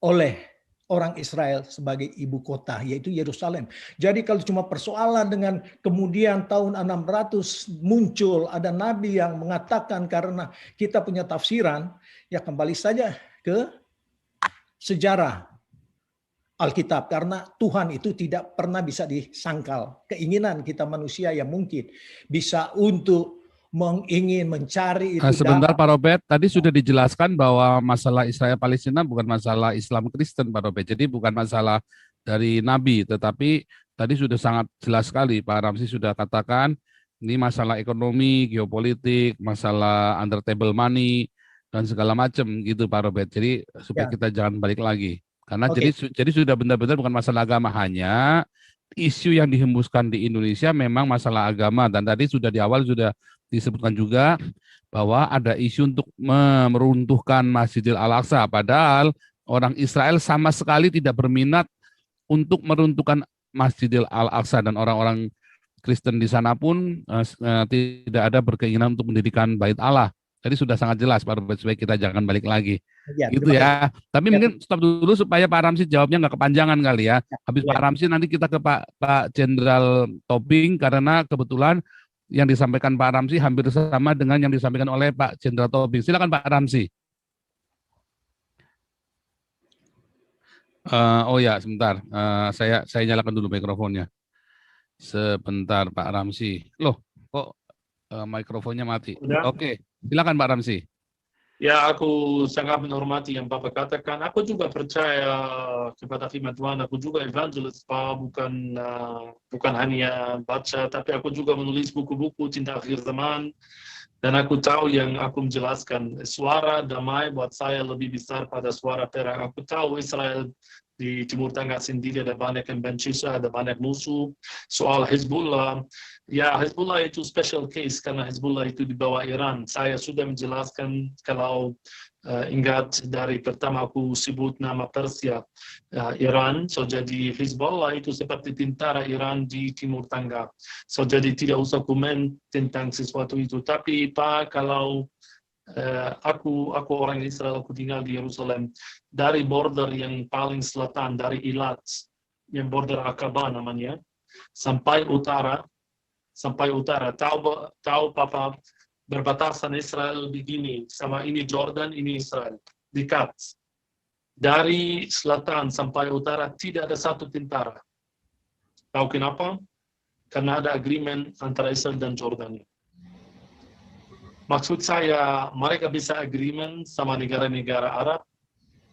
oleh orang Israel sebagai ibu kota, yaitu Yerusalem. Jadi kalau cuma persoalan dengan kemudian tahun 600 muncul ada nabi yang mengatakan karena kita punya tafsiran, ya kembali saja ke sejarah Alkitab, karena Tuhan itu tidak pernah bisa disangkal. Keinginan kita manusia yang mungkin bisa untuk ingin mencari itu. Sebentar Pak Robert, tadi sudah dijelaskan bahwa masalah Israel Palestina bukan masalah Islam Kristen Pak Robert. Jadi bukan masalah dari Nabi, tetapi tadi sudah sangat jelas sekali Pak Ramzi sudah katakan ini masalah ekonomi, geopolitik, masalah under table money dan segala macam gitu Pak Robert. Jadi supaya kita jangan balik lagi. Karena jadi sudah benar-benar bukan masalah agama, hanya isu yang dihembuskan di Indonesia memang masalah agama. Dan tadi sudah di awal sudah disebutkan juga bahwa ada isu untuk meruntuhkan Masjidil Al-Aqsa. Padahal orang Israel sama sekali tidak berminat untuk meruntuhkan Masjidil Al-Aqsa, dan orang-orang Kristen di sana pun tidak ada berkeinginan untuk mendirikan Bait Allah. Jadi sudah sangat jelas Pak Robert, supaya kita jangan balik lagi. Ya, gitu ya. Tapi mungkin stop dulu supaya Pak Ramzi jawabnya nggak kepanjangan kali ya. Habis Pak Ramzi nanti kita ke Pak Jenderal Tobing, karena kebetulan yang disampaikan Pak Ramzi hampir sama dengan yang disampaikan oleh Pak Jenderal Tobing. Silakan Pak Ramzi. Oh ya, sebentar. Saya nyalakan dulu mikrofonnya. Sebentar Pak Ramzi. Loh, kok mikrofonnya mati? Oke. Silakan Pak Ramzi. Ya, aku sangat menghormati yang Bapak katakan. Aku juga percaya kepada firman Tuhan. Aku juga evangelis, Pak. Bukan hanya baca, tapi aku juga menulis buku-buku cinta akhir zaman. Dan aku tahu yang aku menjelaskan, suara damai buat saya lebih besar pada suara perang. Aku tahu Israel di Timur Tengah sendiri ada banyak yang benci, ada banyak musuh. Soal Hezbollah, ya Hezbollah itu special case karena Hezbollah itu di bawah Iran. Saya sudah menjelaskan, kalau ingat dari pertama aku sebut nama Persia, Iran. So jadi Hezbollah itu seperti tentara Iran di Timur Tengah. So jadi tidak usah komen tentang sesuatu itu. Tapi Pak, kalau aku orang Israel, aku tinggal di Yerusalem, dari border yang paling selatan, dari Eilat, yang border Aqaba namanya, sampai utara, tahu Papa, berbatasan Israel begini, sama ini Jordan, ini Israel, dekat. Dari selatan sampai utara tidak ada satu tentara. Tahu kenapa? Karena ada agreement antara Israel dan Jordan. Maksud saya, mereka bisa agreement sama negara-negara Arab,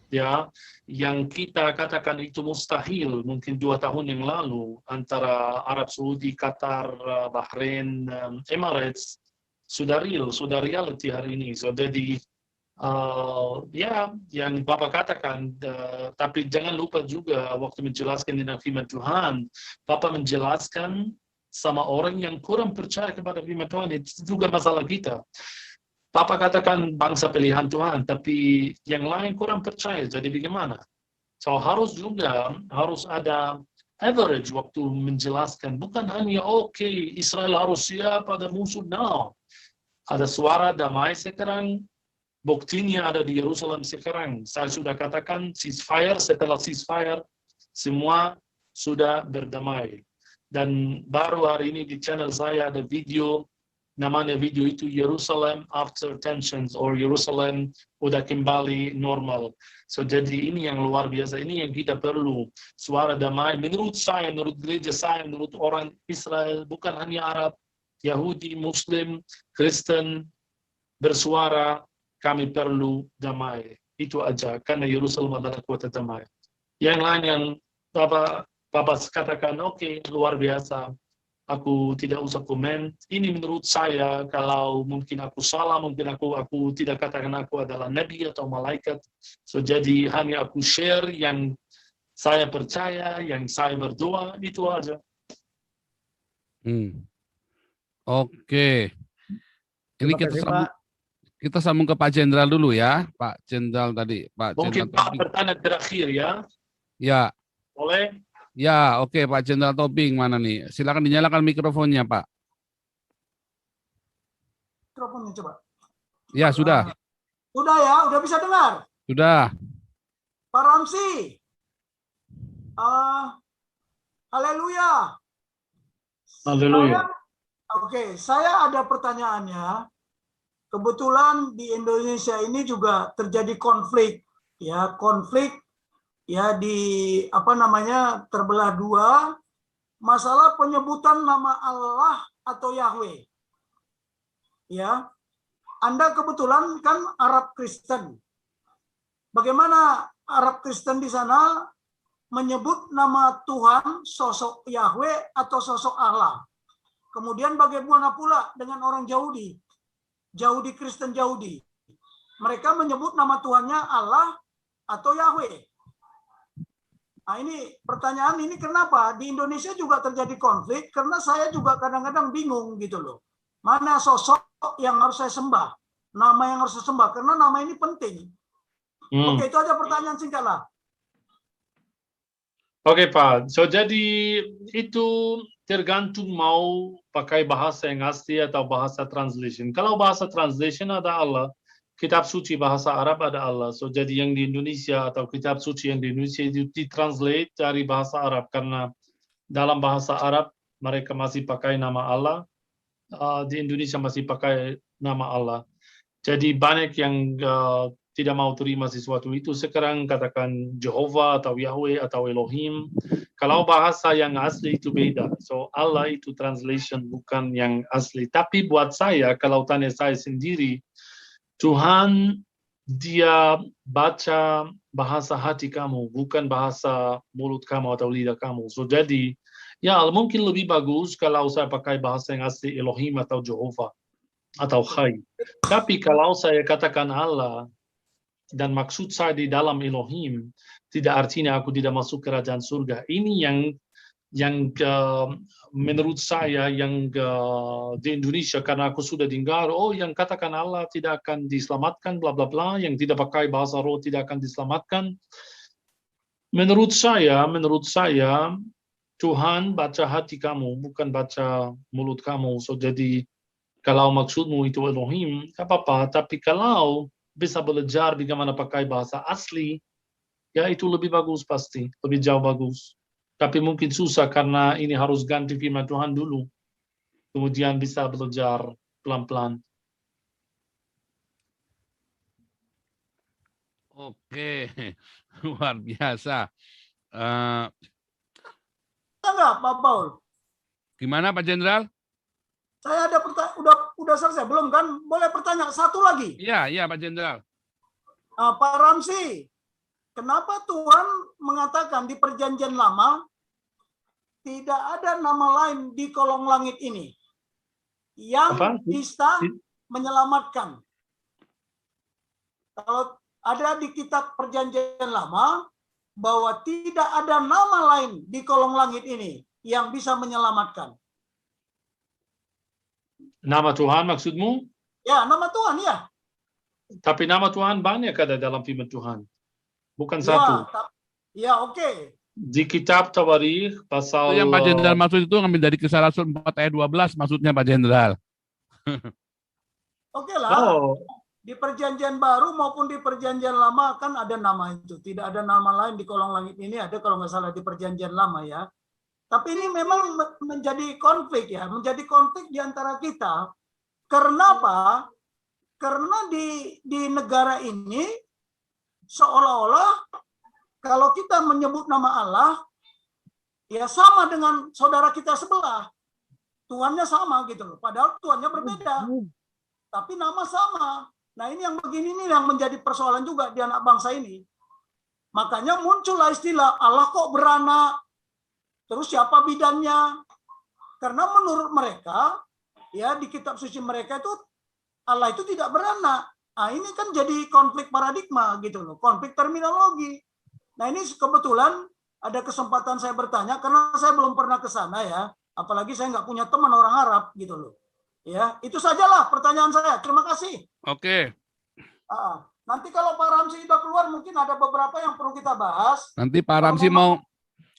ya, yang kita katakan itu mustahil mungkin 2 tahun yang lalu antara Arab Saudi, Qatar, Bahrain, Emirates, sudah real, sudah reality hari ini. So jadi ya, yang Bapak katakan, tapi jangan lupa juga waktu menjelaskan tentang firman Tuhan, Bapak menjelaskan sama orang yang kurang percaya kepada firman Tuhan, itu juga masalah kita. Papa katakan bangsa pilihan Tuhan, tapi yang lain kurang percaya. Jadi bagaimana? So harus ada average waktu menjelaskan. Bukan hanya Israel harus siap pada musuh. No. Ada suara damai sekarang. Buktinya ada di Yerusalem sekarang. Saya sudah katakan ceasefire, setelah ceasefire semua sudah berdamai. Dan baru hari ini di channel saya ada video, namanya video itu Jerusalem After Tensions, or Jerusalem udah kembali normal. So jadi ini yang luar biasa, ini yang kita perlu, suara damai. Menurut saya, menurut gereja saya, menurut orang Israel, bukan hanya Arab, Yahudi, Muslim, Kristen, bersuara, kami perlu damai. Itu aja, karena Yerusalem adalah kota damai. Yang lain yang Bapak katakan, luar biasa. Aku tidak usah komen. Ini menurut saya, kalau mungkin aku salah, mungkin aku tidak katakan aku adalah nabi atau malaikat. So jadi hanya aku share yang saya percaya, yang saya berdoa, itu aja. Oke. Ini kita sambung ke Pak Jenderal dulu ya, Pak Jenderal tadi. Mungkin Pak pertanyaan terakhir ya. Ya. Boleh? Ya, oke Pak Jenderal Tobing mana nih? Silakan dinyalakan mikrofonnya, Pak. Mikrofonnya coba. Ya, sudah. Sudah ya, udah bisa dengar? Sudah. Pak Ramsi. Haleluya. Haleluya. Oke, saya ada pertanyaannya. Kebetulan di Indonesia ini juga terjadi konflik ya di terbelah dua masalah penyebutan nama Allah atau Yahweh. Ya. Anda kebetulan kan Arab Kristen. Bagaimana Arab Kristen di sana menyebut nama Tuhan, sosok Yahweh atau sosok Allah? Kemudian bagaimana pula dengan orang Yahudi Kristen Yahudi? Mereka menyebut nama Tuhannya Allah atau Yahweh. Nah ini pertanyaan ini kenapa di Indonesia juga terjadi konflik, karena saya juga kadang-kadang bingung gitu loh. Mana sosok yang harus saya sembah, nama yang harus saya sembah, karena nama ini penting. Oke, itu aja pertanyaan singkat lah. Oke Pak, so jadi itu tergantung mau pakai bahasa yang asli atau bahasa translation. Kalau bahasa translation ada Allah, kitab suci bahasa Arab ada Allah. So jadi yang di Indonesia atau kitab suci yang di Indonesia itu ditranslate dari bahasa Arab, karena dalam bahasa Arab mereka masih pakai nama Allah, di Indonesia masih pakai nama Allah. Jadi banyak yang tidak mau terima sesuatu itu sekarang katakan Jehovah atau Yahweh atau Elohim. Kalau bahasa yang asli itu beda. So Allah itu translation bukan yang asli. Tapi buat saya, kalau tanya saya sendiri, Tuhan dia baca bahasa hati kamu, bukan bahasa mulut kamu atau lidah kamu. So jadi ya mungkin lebih bagus kalau saya pakai bahasa yang asli Elohim atau Jehovah atau Chai. Tapi kalau saya katakan Allah dan maksud saya di dalam Elohim, tidak artinya aku tidak masuk kerajaan surga. Ini yang menurut saya yang di Indonesia, karena aku sudah dengar, yang katakan Allah tidak akan diselamatkan, bla bla bla, yang tidak pakai bahasa roh tidak akan diselamatkan. Menurut saya Tuhan baca hati kamu, bukan baca mulut kamu. So jadi kalau maksudmu itu Elohim, apa-apa. Tapi kalau bisa belajar bagaimana pakai bahasa asli, ya itu lebih bagus pasti, lebih jauh bagus. Tapi mungkin susah karena ini harus ganti firman Tuhan dulu. Kemudian bisa belajar pelan-pelan. Oke, luar biasa. Enggak, Pak Paul. Gimana Pak Jenderal? Saya ada udah selesai belum kan? Boleh pertanyaan satu lagi? Iya Pak Jenderal. Pak Ramsi, kenapa Tuhan mengatakan di Perjanjian Lama tidak ada nama lain di kolong langit ini yang bisa menyelamatkan? Kalau ada di kitab Perjanjian Lama bahwa tidak ada nama lain di kolong langit ini yang bisa menyelamatkan. Nama Tuhan maksudmu? Ya, nama Tuhan ya. Tapi nama Tuhan banyak ada dalam firman Tuhan. Bukan Ya, satu. ya oke. Di kitab Tawarikh pasal Itu yang Pak Jenderal maksud itu ngambil dari Kisah Rasul 4 ayat 12 maksudnya Pak Jenderal. Oke lah. oh, Di perjanjian baru maupun di perjanjian lama kan ada nama itu. Tidak ada nama lain di kolong langit ini, ada kalau nggak salah di perjanjian lama ya. Tapi ini memang menjadi konflik ya, menjadi konflik di antara kita. Karena apa? Karena di negara ini seolah-olah kalau kita menyebut nama Allah, ya sama dengan saudara kita sebelah. Tuhannya sama gitu loh. Padahal Tuhannya berbeda. Tapi nama sama. Nah ini yang begini ini yang menjadi persoalan juga di anak bangsa ini. Makanya muncullah istilah Allah kok beranak. Terus siapa bidannya? Karena menurut mereka, ya di kitab suci mereka itu Allah itu tidak beranak. Nah ini kan jadi konflik paradigma gitu loh. Konflik terminologi. Nah ini kebetulan ada kesempatan saya bertanya karena saya belum pernah ke sana ya. Apalagi saya nggak punya teman orang Arab gitu loh. Ya, itu sajalah pertanyaan saya. Terima kasih. Oke. Nanti kalau Pak Ramsi sudah keluar mungkin ada beberapa yang perlu kita bahas. Nanti Pak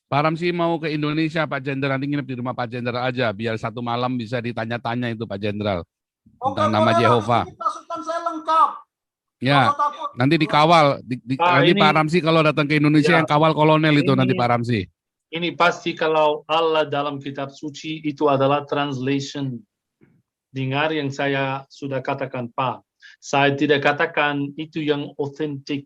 Ramsi mau ke Indonesia Pak Jenderal, nanti nginep di rumah Pak Jenderal aja biar satu malam bisa ditanya-tanya itu Pak Jenderal. Tentang nama Yehova. Pasukan saya lengkap. Ya, nanti dikawal. Nanti Pak Ramsi kalau datang ke Indonesia yang kawal kolonel itu nanti Pak Ramsi. Ini pasti kalau Allah dalam kitab suci itu adalah translation. Dengar yang saya sudah katakan Pak. Saya tidak katakan itu yang otentik.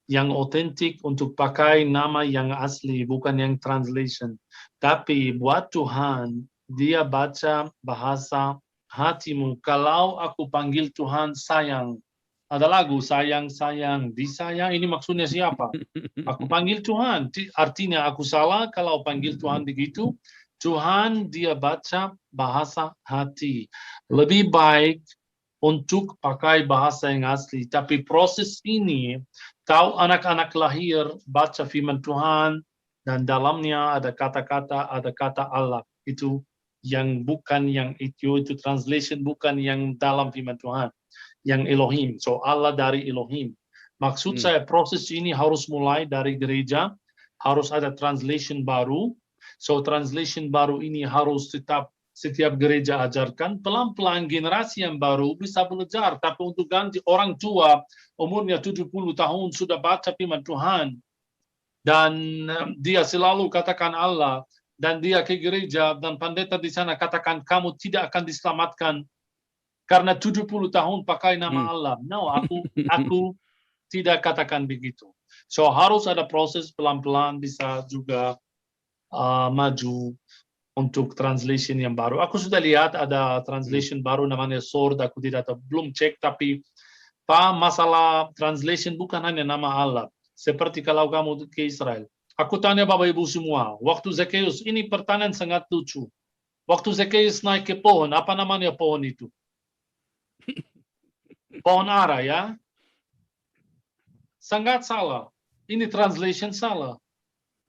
Yang otentik untuk pakai nama yang asli, bukan yang translation. Tapi buat Tuhan, dia baca bahasa hatimu. Kalau aku panggil Tuhan sayang, ada lagu sayang, sayang, disayang, ini maksudnya siapa? Aku panggil Tuhan, artinya aku salah kalau panggil Tuhan begitu. Tuhan dia baca bahasa hati. Lebih baik untuk pakai bahasa yang asli. Tapi proses ini, tahu anak-anak lahir, baca firman Tuhan, dan dalamnya ada kata-kata, ada kata Allah. Itu yang bukan yang itu translation bukan yang dalam firman Tuhan. Yang Elohim. So Allah dari Elohim. Maksud saya proses ini harus mulai dari gereja, harus ada translation baru. So translation baru ini harus tetap setiap gereja ajarkan. Pelan-pelan generasi yang baru bisa belajar. Tapi untuk ganti orang tua, umurnya 70 tahun sudah baca firman Tuhan. Dan dia selalu katakan Allah. Dan dia ke gereja dan pendeta di sana katakan kamu tidak akan diselamatkan. Karena 70 tahun pakai nama Allah. No, aku tidak katakan begitu. So harus ada proses pelan-pelan bisa juga maju untuk translation yang baru. Aku sudah lihat ada translation baru namanya Sword. Aku belum cek, tapi Pak, masalah translation bukan hanya nama Allah. Seperti kalau kamu ke Israel. Aku tanya Bapak Ibu semua, waktu Zakheus, ini pertanyaan sangat lucu. Waktu Zakheus naik ke pohon, apa namanya pohon itu? Pohon ara ya? Sangat salah. Ini translation salah.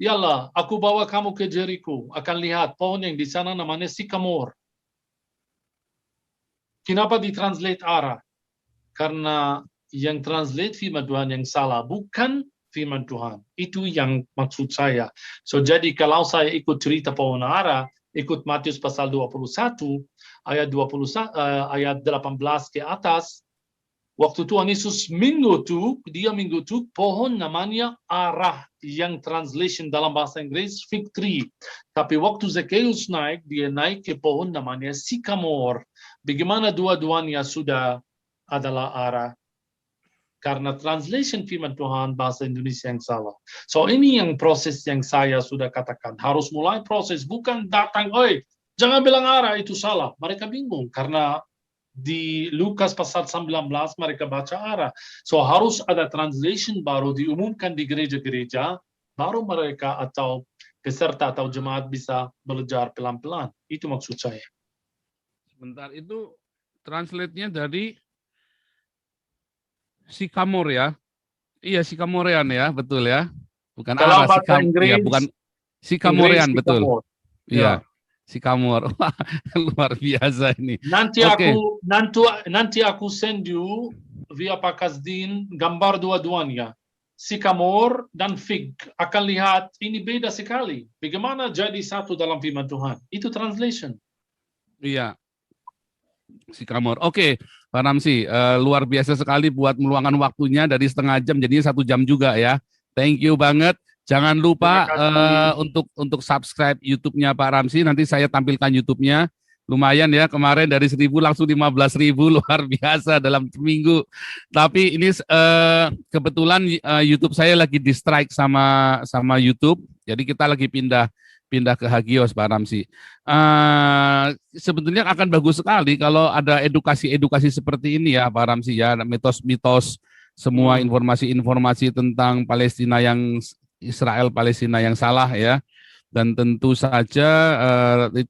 Yalah, aku bawa kamu ke Jericho. Akan lihat pohon yang di sana namanya Sycamore. Kenapa ditranslate ara? Karena yang translate firman Tuhan yang salah. Bukan firman Tuhan. Itu yang maksud saya. So, jadi kalau saya ikut cerita pohon ara, ikut Matius pasal 21, ayat 18 ke atas, waktu Tuhan Yesus minggu itu pohon namanya arah yang translation dalam bahasa Inggris fig tree. Tapi waktu Zakheus naik, dia naik ke pohon namanya Sycamore. Bagaimana dua-duanya sudah adalah arah? Karena translation firman Tuhan bahasa Indonesia yang salah. So ini yang proses yang saya sudah katakan. Harus mulai proses, bukan datang, oi, jangan bilang arah itu salah. Mereka bingung karena di Lukas pasal 19 mereka baca arah. So harus ada translation baru diumumkan di gereja-gereja, baru mereka atau peserta atau jemaat bisa belajar pelan-pelan. Itu maksud saya. Sebentar, itu translate-nya dari Sycamore ya? Iya, Sycamorean ya, betul ya? Bukan kalau arah, bahasa Inggris, ya, bukan Sycamorean, betul. Iya. Sycamore. Wah, luar biasa ini. Nanti Oke. nanti aku send you via Pak Kasdin gambar dua-duanya. Sycamore dan fig. Akan lihat ini beda sekali. Bagaimana jadi satu dalam firman Tuhan. Itu translation. Iya. Sycamore. Oke, Pak Ramzi, luar biasa sekali buat meluangkan waktunya dari setengah jam jadinya 1 jam juga ya. Thank you banget. Jangan lupa untuk subscribe YouTube-nya Pak Ramzi. Nanti saya tampilkan YouTube-nya. Lumayan ya, kemarin dari 1.000 langsung 15.000, luar biasa dalam seminggu. Tapi ini kebetulan YouTube saya lagi di strike sama YouTube. Jadi kita lagi pindah ke Hagios, Pak Ramzi. Sebetulnya akan bagus sekali kalau ada edukasi seperti ini ya, Pak Ramzi ya, mitos-mitos, semua informasi-informasi tentang Palestina yang Israel Palestina yang salah ya. Dan tentu saja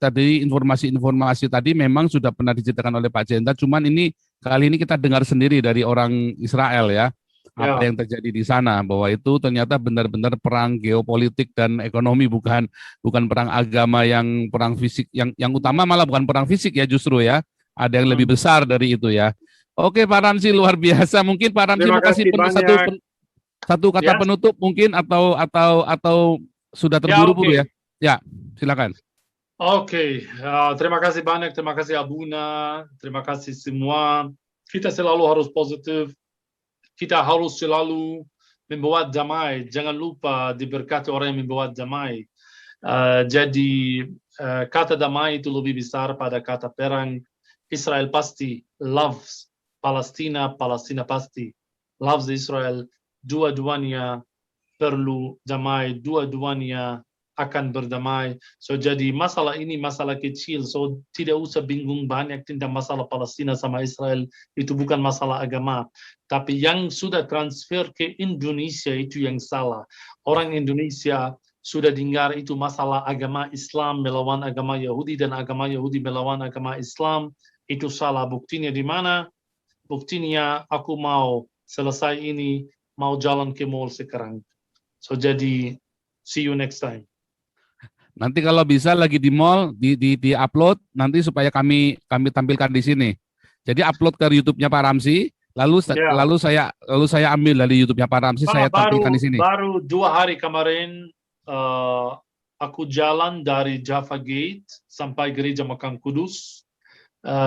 tadi informasi-informasi tadi memang sudah pernah diceritakan oleh Pak Jenta, cuman ini kali ini kita dengar sendiri dari orang Israel ya. Apa yang terjadi di sana, bahwa itu ternyata benar-benar perang geopolitik dan ekonomi, bukan perang agama, yang perang fisik, yang utama malah bukan perang fisik ya, justru ya ada yang lebih besar dari itu ya. Oke Pak Ramzi, luar biasa. Mungkin Pak Ramzi mau kasih satu kata penutup mungkin atau sudah terburu-buru ya? Ya, silakan. Oke, terima kasih banyak, terima kasih Abuna, terima kasih semua. Kita selalu harus positif. Kita harus selalu membuat damai. Jangan lupa diberkati orang yang membuat damai. Jadi kata damai itu lebih besar pada kata perang. Israel pasti loves Palestina, Palestina pasti loves Israel. Dua-duanya perlu damai, dua-duanya akan berdamai. So jadi masalah ini masalah kecil. So tidak usah bingung banyak tentang masalah Palestina sama Israel. Itu bukan masalah agama. Tapi yang sudah transfer ke Indonesia itu yang salah. Orang Indonesia sudah dengar itu masalah agama Islam melawan agama Yahudi dan agama Yahudi melawan agama Islam. Itu salah. Buktinya di mana? Buktinya aku mau selesai ini, mau jalan ke mall sekarang. So jadi see you next time. Nanti kalau bisa lagi di mall di upload nanti supaya kami tampilkan di sini. Jadi upload ke YouTube-nya Pak Ramzi, lalu saya ambil dari YouTube-nya Pak Ramzi, saya tampilkan di sini. Baru 2 hari kemarin aku jalan dari Jaffa Gate sampai Gereja Makam Kudus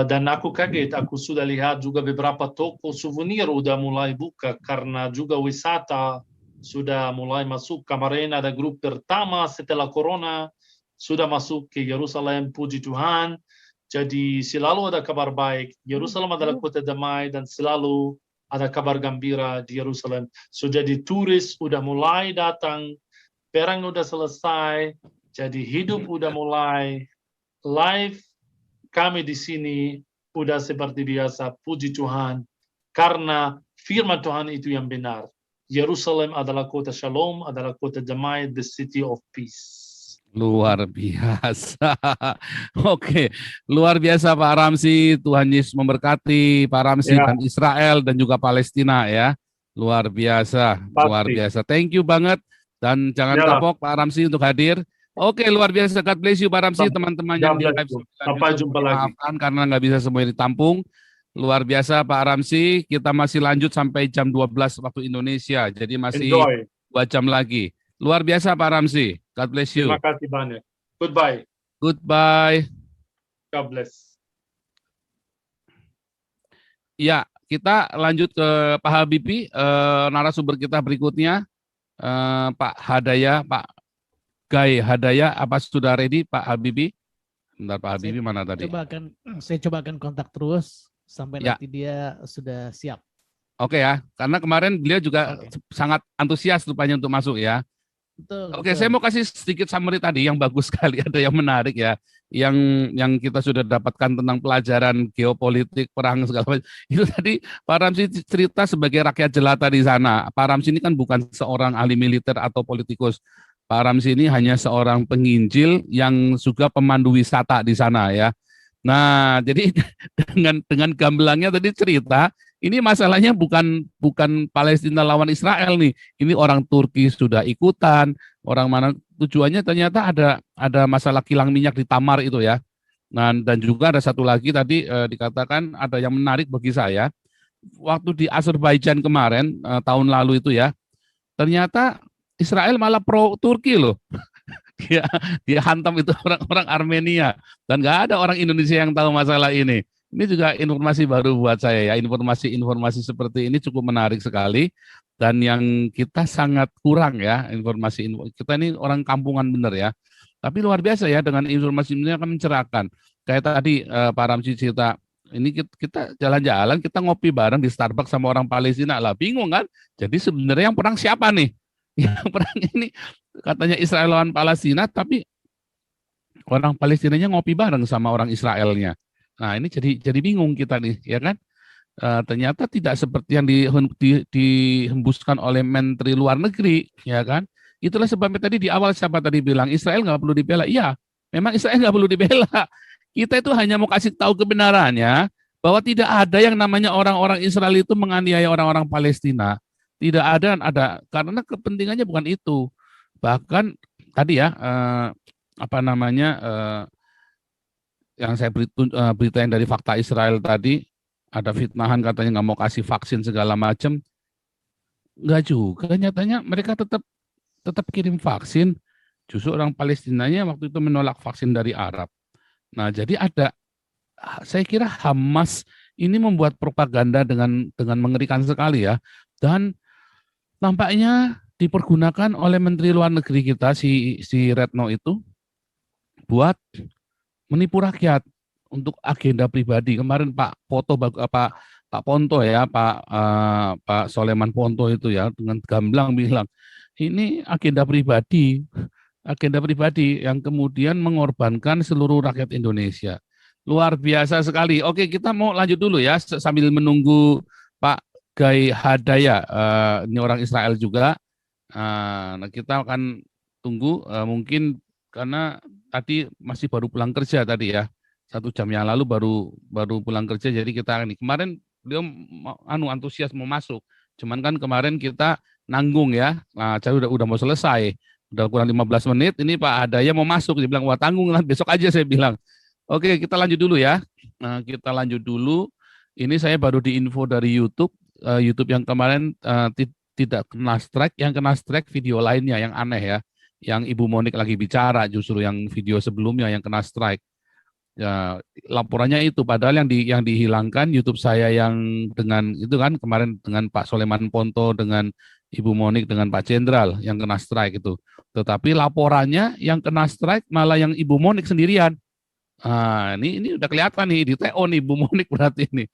dan aku kaget, aku sudah lihat juga beberapa toko souvenir udah mulai buka karena juga wisata sudah mulai masuk. Kemarin ada grup pertama setelah Corona sudah masuk ke Yerusalem, puji Tuhan. Jadi selalu ada kabar baik. Yerusalem adalah kota damai dan selalu ada kabar gembira di Yerusalem. So jadi turis udah mulai datang, perang udah selesai, jadi hidup udah mulai, live kami di sini udah seperti biasa, puji Tuhan. Karena firman Tuhan itu yang benar. Yerusalem adalah kota shalom, adalah kota damai, the city of peace. Luar biasa. Oke, luar biasa Pak Ramzi. Tuhan Yesus memberkati Pak Ramzi dan Israel dan juga Palestina ya. Luar biasa, luar biasa. Thank you banget dan jangan kapok Pak Ramzi untuk hadir. Oke, luar biasa. God bless you Pak Ramzi, teman-teman yang di live. Sampai jumpa lagi. Karena nggak bisa semuanya ditampung. Luar biasa Pak Ramzi. Kita masih lanjut sampai jam 12 waktu Indonesia. Jadi masih 2 jam lagi. Luar biasa Pak Ramzi. God bless you. Terima kasih banyak. Goodbye. Goodbye. God bless. Ya, kita lanjut ke Pak Habibie, narasumber kita berikutnya, Pak Hadaya, Pak Gai Hadaya. Apa sudah ready Pak Habibie? Bentar, Pak Habibie mana tadi? Saya cobakan kontak terus sampai nanti dia sudah siap. Oke ya, karena kemarin beliau juga sangat antusias rupanya untuk masuk ya. Oke, saya mau kasih sedikit summary tadi yang bagus sekali, ada yang menarik ya, yang kita sudah dapatkan tentang pelajaran geopolitik, perang segala macam. Itu tadi Pak Ramzi cerita sebagai rakyat jelata di sana. Pak Ramzi ini kan bukan seorang ahli militer atau politikus. Pak Ramzi ini hanya seorang penginjil yang juga pemandu wisata di sana ya. Nah, jadi dengan gamblangnya tadi cerita ini masalahnya bukan Palestina lawan Israel nih. Ini orang Turki sudah ikutan, orang mana tujuannya ternyata ada masalah kilang minyak di Tamar itu ya. Nah, dan juga ada satu lagi tadi dikatakan ada yang menarik bagi saya. Waktu di Azerbaijan kemarin tahun lalu itu ya, ternyata Israel malah pro Turki loh. Dia hantam itu orang-orang Armenia dan nggak ada orang Indonesia yang tahu masalah ini. Ini juga informasi baru buat saya ya. Informasi seperti ini cukup menarik sekali dan yang kita sangat kurang ya informasi kita ini orang kampungan bener ya. Tapi luar biasa ya dengan informasi ini akan mencerahkan. Kayak tadi Pak Ramzi cerita, ini kita jalan-jalan, kita ngopi bareng di Starbucks sama orang Palestina lah, bingung kan? Jadi sebenarnya yang perang siapa nih? Yang perang ini katanya Israel lawan Palestina, tapi orang Palestinanya ngopi bareng sama orang Israelnya. Nah ini jadi bingung kita nih, ya kan? Ternyata tidak seperti yang dihembuskan oleh Menteri Luar Negeri, ya kan? Itulah sebabnya tadi di awal siapa tadi bilang Israel nggak perlu dibela. Iya, memang Israel nggak perlu dibela. Kita itu hanya mau kasih tahu kebenarannya bahwa tidak ada yang namanya orang-orang Israel itu menganiaya orang-orang Palestina. Tidak ada karena kepentingannya bukan itu. Bahkan tadi ya yang saya beritain dari Fakta Israel tadi, ada fitnahan katanya nggak mau kasih vaksin segala macam. Nggak juga, nyatanya mereka tetap kirim vaksin. Justru orang Palestinanya waktu itu menolak vaksin dari Arab. Nah, jadi saya kira Hamas ini membuat propaganda dengan mengerikan sekali ya. Dan nampaknya dipergunakan oleh Menteri Luar Negeri kita si Retno itu buat menipu rakyat untuk agenda pribadi. Kemarin Pak Ponto ya, Pak Soleman Ponto itu ya dengan gamblang bilang ini agenda pribadi yang kemudian mengorbankan seluruh rakyat Indonesia. Luar biasa sekali. Oke, kita mau lanjut dulu ya sambil menunggu Pak Gai Hadaya, ini orang Israel juga. Nah, kita akan tunggu mungkin karena tadi masih baru pulang kerja tadi ya, 1 jam yang lalu baru pulang kerja. Jadi kita ini kemarin beliau antusias mau masuk, cuman kan kemarin kita nanggung ya. Nah, jadi udah mau selesai, udah kurang 15 menit. Ini Pak Hadaya mau masuk, dia bilang wah tanggung lah besok aja, saya bilang. Oke, kita lanjut dulu ya. Nah, kita lanjut dulu. Ini saya baru diinfo dari YouTube yang kemarin tidak kena strike, yang kena strike video lainnya yang aneh ya. Yang Ibu Monik lagi bicara, justru yang video sebelumnya yang kena strike. Ya, laporannya itu padahal yang dihilangkan YouTube saya yang dengan itu kan kemarin dengan Pak Soleman Ponto, dengan Ibu Monik, dengan Pak Jenderal yang kena strike itu. Tetapi laporannya yang kena strike malah yang Ibu Monik sendirian. Nah, ini udah kelihatan nih di TO nih Ibu Monik berarti ini.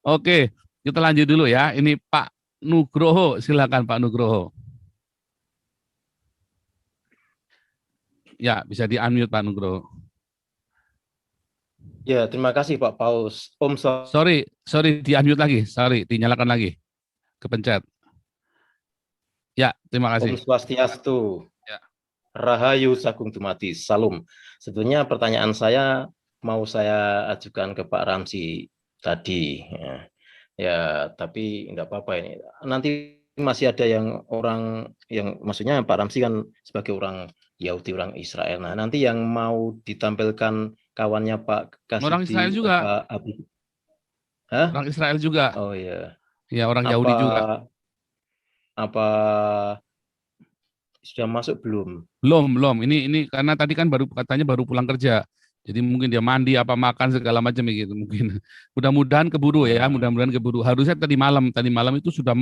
Oke, kita lanjut dulu ya. Ini Pak Nugroho, silakan Pak Nugroho. Ya, bisa di-unmute Pak Nugroho. Ya, terima kasih Pak Paus. Sorry, di-unmute lagi. Sorry, dinyalakan lagi. Kepencet. Ya, terima kasih. Om Swastiastu. Ya. Rahayu Sagung Dumadi. Salam. Sebetulnya pertanyaan saya mau saya ajukan ke Pak Ramzi tadi. Ya, tapi enggak apa-apa ini. Nanti masih ada yang orang yang maksudnya Pak Ramzi kan sebagai orang Yahudi, orang Israel. Nah, nanti yang mau ditampilkan kawannya Pak Kasidi, orang Israel juga. Hah? Orang Israel juga. Oh iya. Ya, orang Yahudi juga. Apa sudah masuk belum? Belum. Ini karena tadi kan katanya baru pulang kerja. Jadi mungkin dia mandi apa makan segala macam gitu mungkin. Mudah-mudahan keburu ya, mudah-mudahan keburu. Harusnya tadi malam itu sudah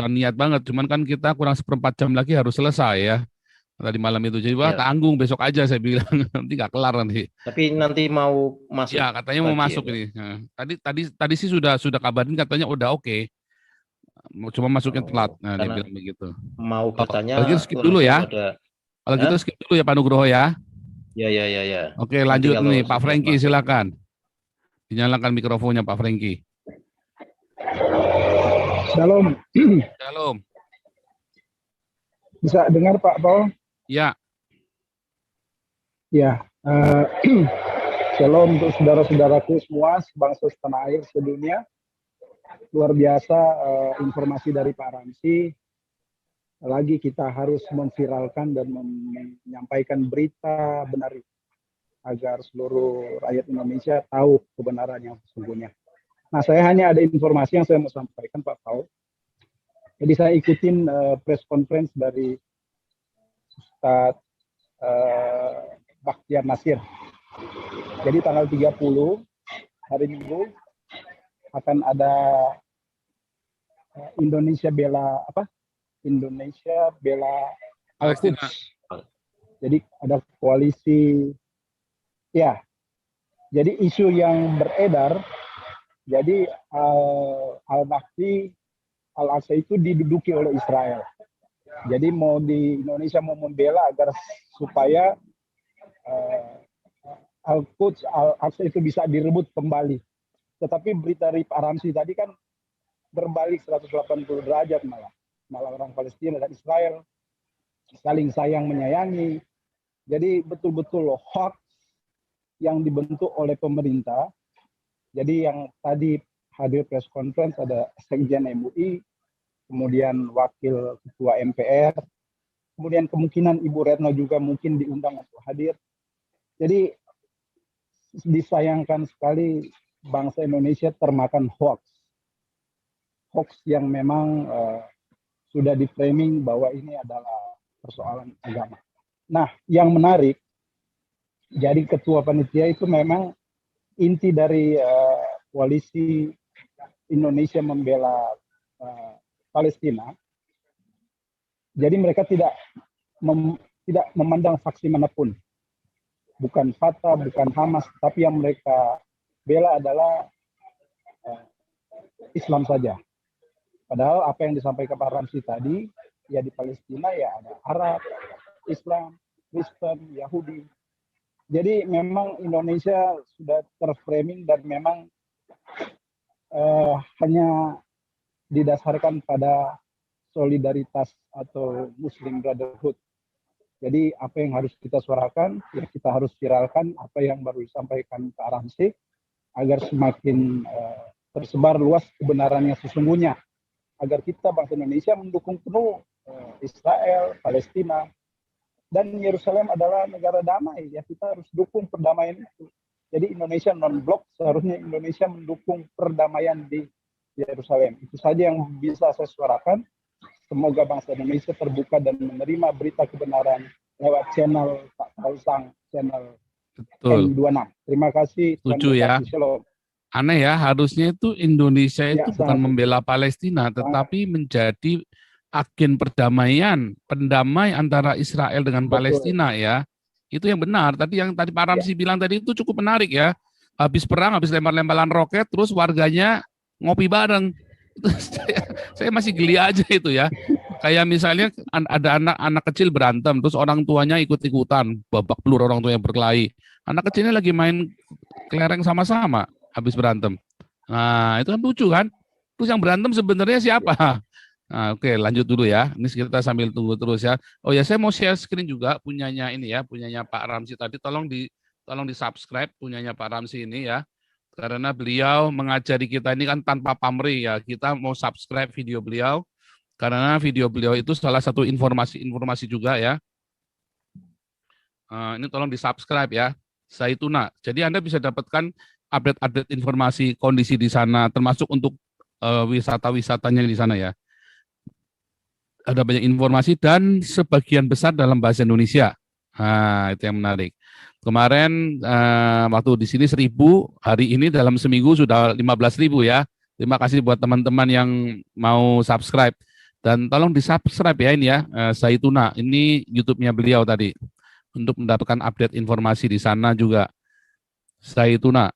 niat banget. Cuman kan kita kurang 1/4 jam lagi harus selesai ya. Tadi malam itu. Jadi wah tanggung besok aja saya bilang. Nanti nggak kelar nanti. Tapi nanti mau masuk. Ya, katanya mau masuk ya, ini. Nah, tadi sih sudah kabarin katanya udah oke. Cuma masuknya telat. Nah, dia bilang begitu. Mau bertanya. Kalau gitu skip dulu ya. Kalau gitu skip dulu ya Pak Nugroho ya. Ya. Oke, lanjut nih Pak Franky silakan. Dinyalakan mikrofonnya Pak Franky. Shalom. Shalom. Bisa dengar Pak Paul? Ya. Ya. Shalom untuk saudara-saudaraku semua, sebangsa setanah air sedunia. Luar biasa informasi dari Pak Ramsi. Lagi kita harus memviralkan dan menyampaikan berita benar agar seluruh rakyat Indonesia tahu kebenaran yang sesungguhnya. Nah, saya hanya ada informasi yang saya mau sampaikan, Pak Paul. Jadi saya ikutin press conference dari Ustadz Bakhtiar Nasir. Jadi tanggal 30 hari Minggu akan ada Indonesia bela Al-Quds. Jadi ada koalisi ya. Jadi isu yang beredar, jadi Al-Mahdi Al-Aqsa itu diduduki oleh Israel. Jadi mau di Indonesia mau membela agar supaya Al-Quds, Al-Aqsa itu bisa direbut kembali. Tetapi berita dari Pak Ramsi tadi kan berbalik 180 derajat malah orang Palestina dan Israel saling sayang menyayangi. Jadi betul-betul hoax yang dibentuk oleh pemerintah. Jadi yang tadi hadir press conference ada Sekjen MUI, kemudian Wakil Ketua MPR, kemudian kemungkinan Ibu Retno juga mungkin diundang untuk hadir. Jadi disayangkan sekali bangsa Indonesia termakan hoax yang memang sudah di-framing bahwa ini adalah persoalan agama. Nah, yang menarik, jadi ketua panitia itu memang inti dari koalisi Indonesia membela Palestina. Jadi mereka tidak memandang faksi manapun. Bukan Fatah, bukan Hamas, tapi yang mereka bela adalah Islam saja. Padahal apa yang disampaikan Pak Ramsi tadi, ya di Palestina ya ada Arab, Islam, Kristen, Yahudi. Jadi memang Indonesia sudah terframing dan memang hanya didasarkan pada solidaritas atau Muslim Brotherhood. Jadi apa yang harus kita suarakan, ya kita harus viralkan apa yang baru disampaikan Pak Ramsi agar semakin tersebar luas kebenaran yang sesungguhnya. Agar kita bangsa Indonesia mendukung penuh Israel, Palestina, dan Yerusalem adalah negara damai. Ya kita harus dukung perdamaian itu. Jadi Indonesia non-blok, seharusnya Indonesia mendukung perdamaian di Yerusalem. Itu saja yang bisa saya suarakan. Semoga bangsa Indonesia terbuka dan menerima berita kebenaran lewat channel Pak Kausang, channel M26. Terima kasih. Setuju ya. Shalom. Aneh ya, harusnya itu Indonesia Ya, itu bukan membela Palestina, tetapi menjadi agen perdamaian, pendamai antara Israel dengan Palestina ya. Itu yang benar. Tadi yang tadi Pak Ramsi bilang tadi itu cukup menarik ya. Habis perang, habis lempar-lemparan roket, terus warganya ngopi bareng. Saya masih geli aja itu ya. Kayak misalnya ada anak kecil berantem, terus orang tuanya ikut-ikutan, babak belur orang tuanya berkelahi. Anak kecilnya lagi main kelereng sama-sama habis berantem. Nah, itu kan lucu kan? Terus yang berantem sebenarnya siapa? Nah, oke, lanjut dulu ya. Ini kita sambil tunggu terus ya. Oh ya, saya mau share screen juga punyanya ini ya, punyanya Pak Ramsi tadi. Tolong di subscribe punyanya Pak Ramsi ini ya. Karena beliau mengajari kita ini kan tanpa pamrih ya. Kita mau subscribe video beliau. Karena video beliau itu salah satu informasi juga ya. Ini tolong di subscribe ya. Zaituna. Jadi Anda bisa dapatkan update informasi kondisi di sana. Termasuk untuk wisata-wisatanya di sana ya. Ada banyak informasi dan sebagian besar dalam bahasa Indonesia. Nah, itu yang menarik. Kemarin waktu di sini 1.000, hari ini dalam seminggu sudah 15.000 ya. Terima kasih buat teman-teman yang mau subscribe. Dan tolong di-subscribe ya ini ya, Zaituna. Ini YouTube-nya beliau tadi. Untuk mendapatkan update informasi di sana juga. Zaituna.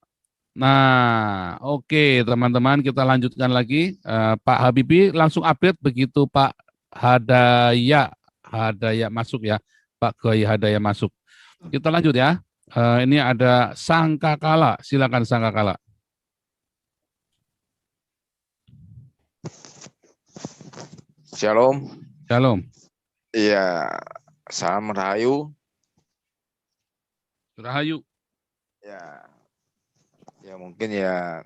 Nah, oke teman-teman, kita lanjutkan lagi. Pak Habibie langsung update begitu Pak Hadaya masuk ya. Pak Goy Hadaya masuk. Kita lanjut ya. Ini ada Sangkakala. Silakan Sangkakala. Shalom. Shalom. Iya, salam Rahayu. Rahayu. Ya mungkin ya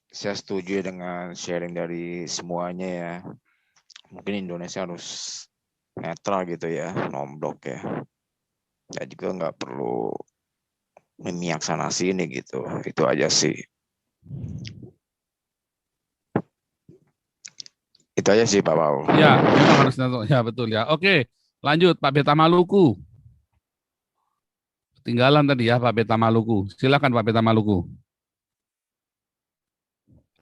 saya setuju dengan sharing dari semuanya ya. Mungkin Indonesia harus netral gitu ya, nomblok ya. Ya juga nggak perlu memihak sana sini gitu. Itu aja sih. Itu aja sih Pak Paul. Ya, memang harus netral. Ya betul ya. Oke, lanjut Pak Beta Maluku. Ketinggalan tadi ya Pak Beta Maluku. Silakan Pak Beta Maluku.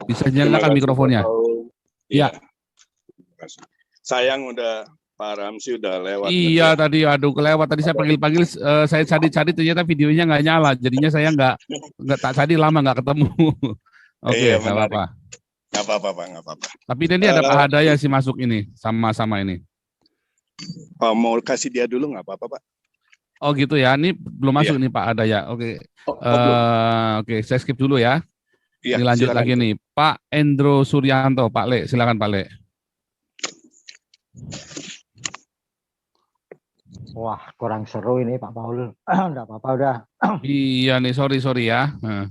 Bisa nyalakan mikrofonnya. Iya. Sayang udah Pak Ramsi udah lewat. Iya tadi, aduh kelewat. Tadi saya panggil-panggil, saya cari-cari ternyata videonya nggak nyala. Jadinya saya nggak tak cari lama nggak ketemu. Oke, Iya, nggak apa-apa. Nggak apa-apa Pak, nggak apa-apa. Tapi ini ada Pak Hadaya sih masuk ini, sama-sama ini. Mau kasih dia dulu nggak apa-apa Pak? Oh gitu ya, ini belum masuk nih Pak Hadaya. Oke, oke, saya skip dulu ya. Iya, Ini lanjut silakan. lagi nih, Pak Endro Suryanto, Pak Le, silakan Pak Le. Wah, kurang seru ini Pak Paul. Enggak apa-apa udah. Iya nih, sorry ya. Nah.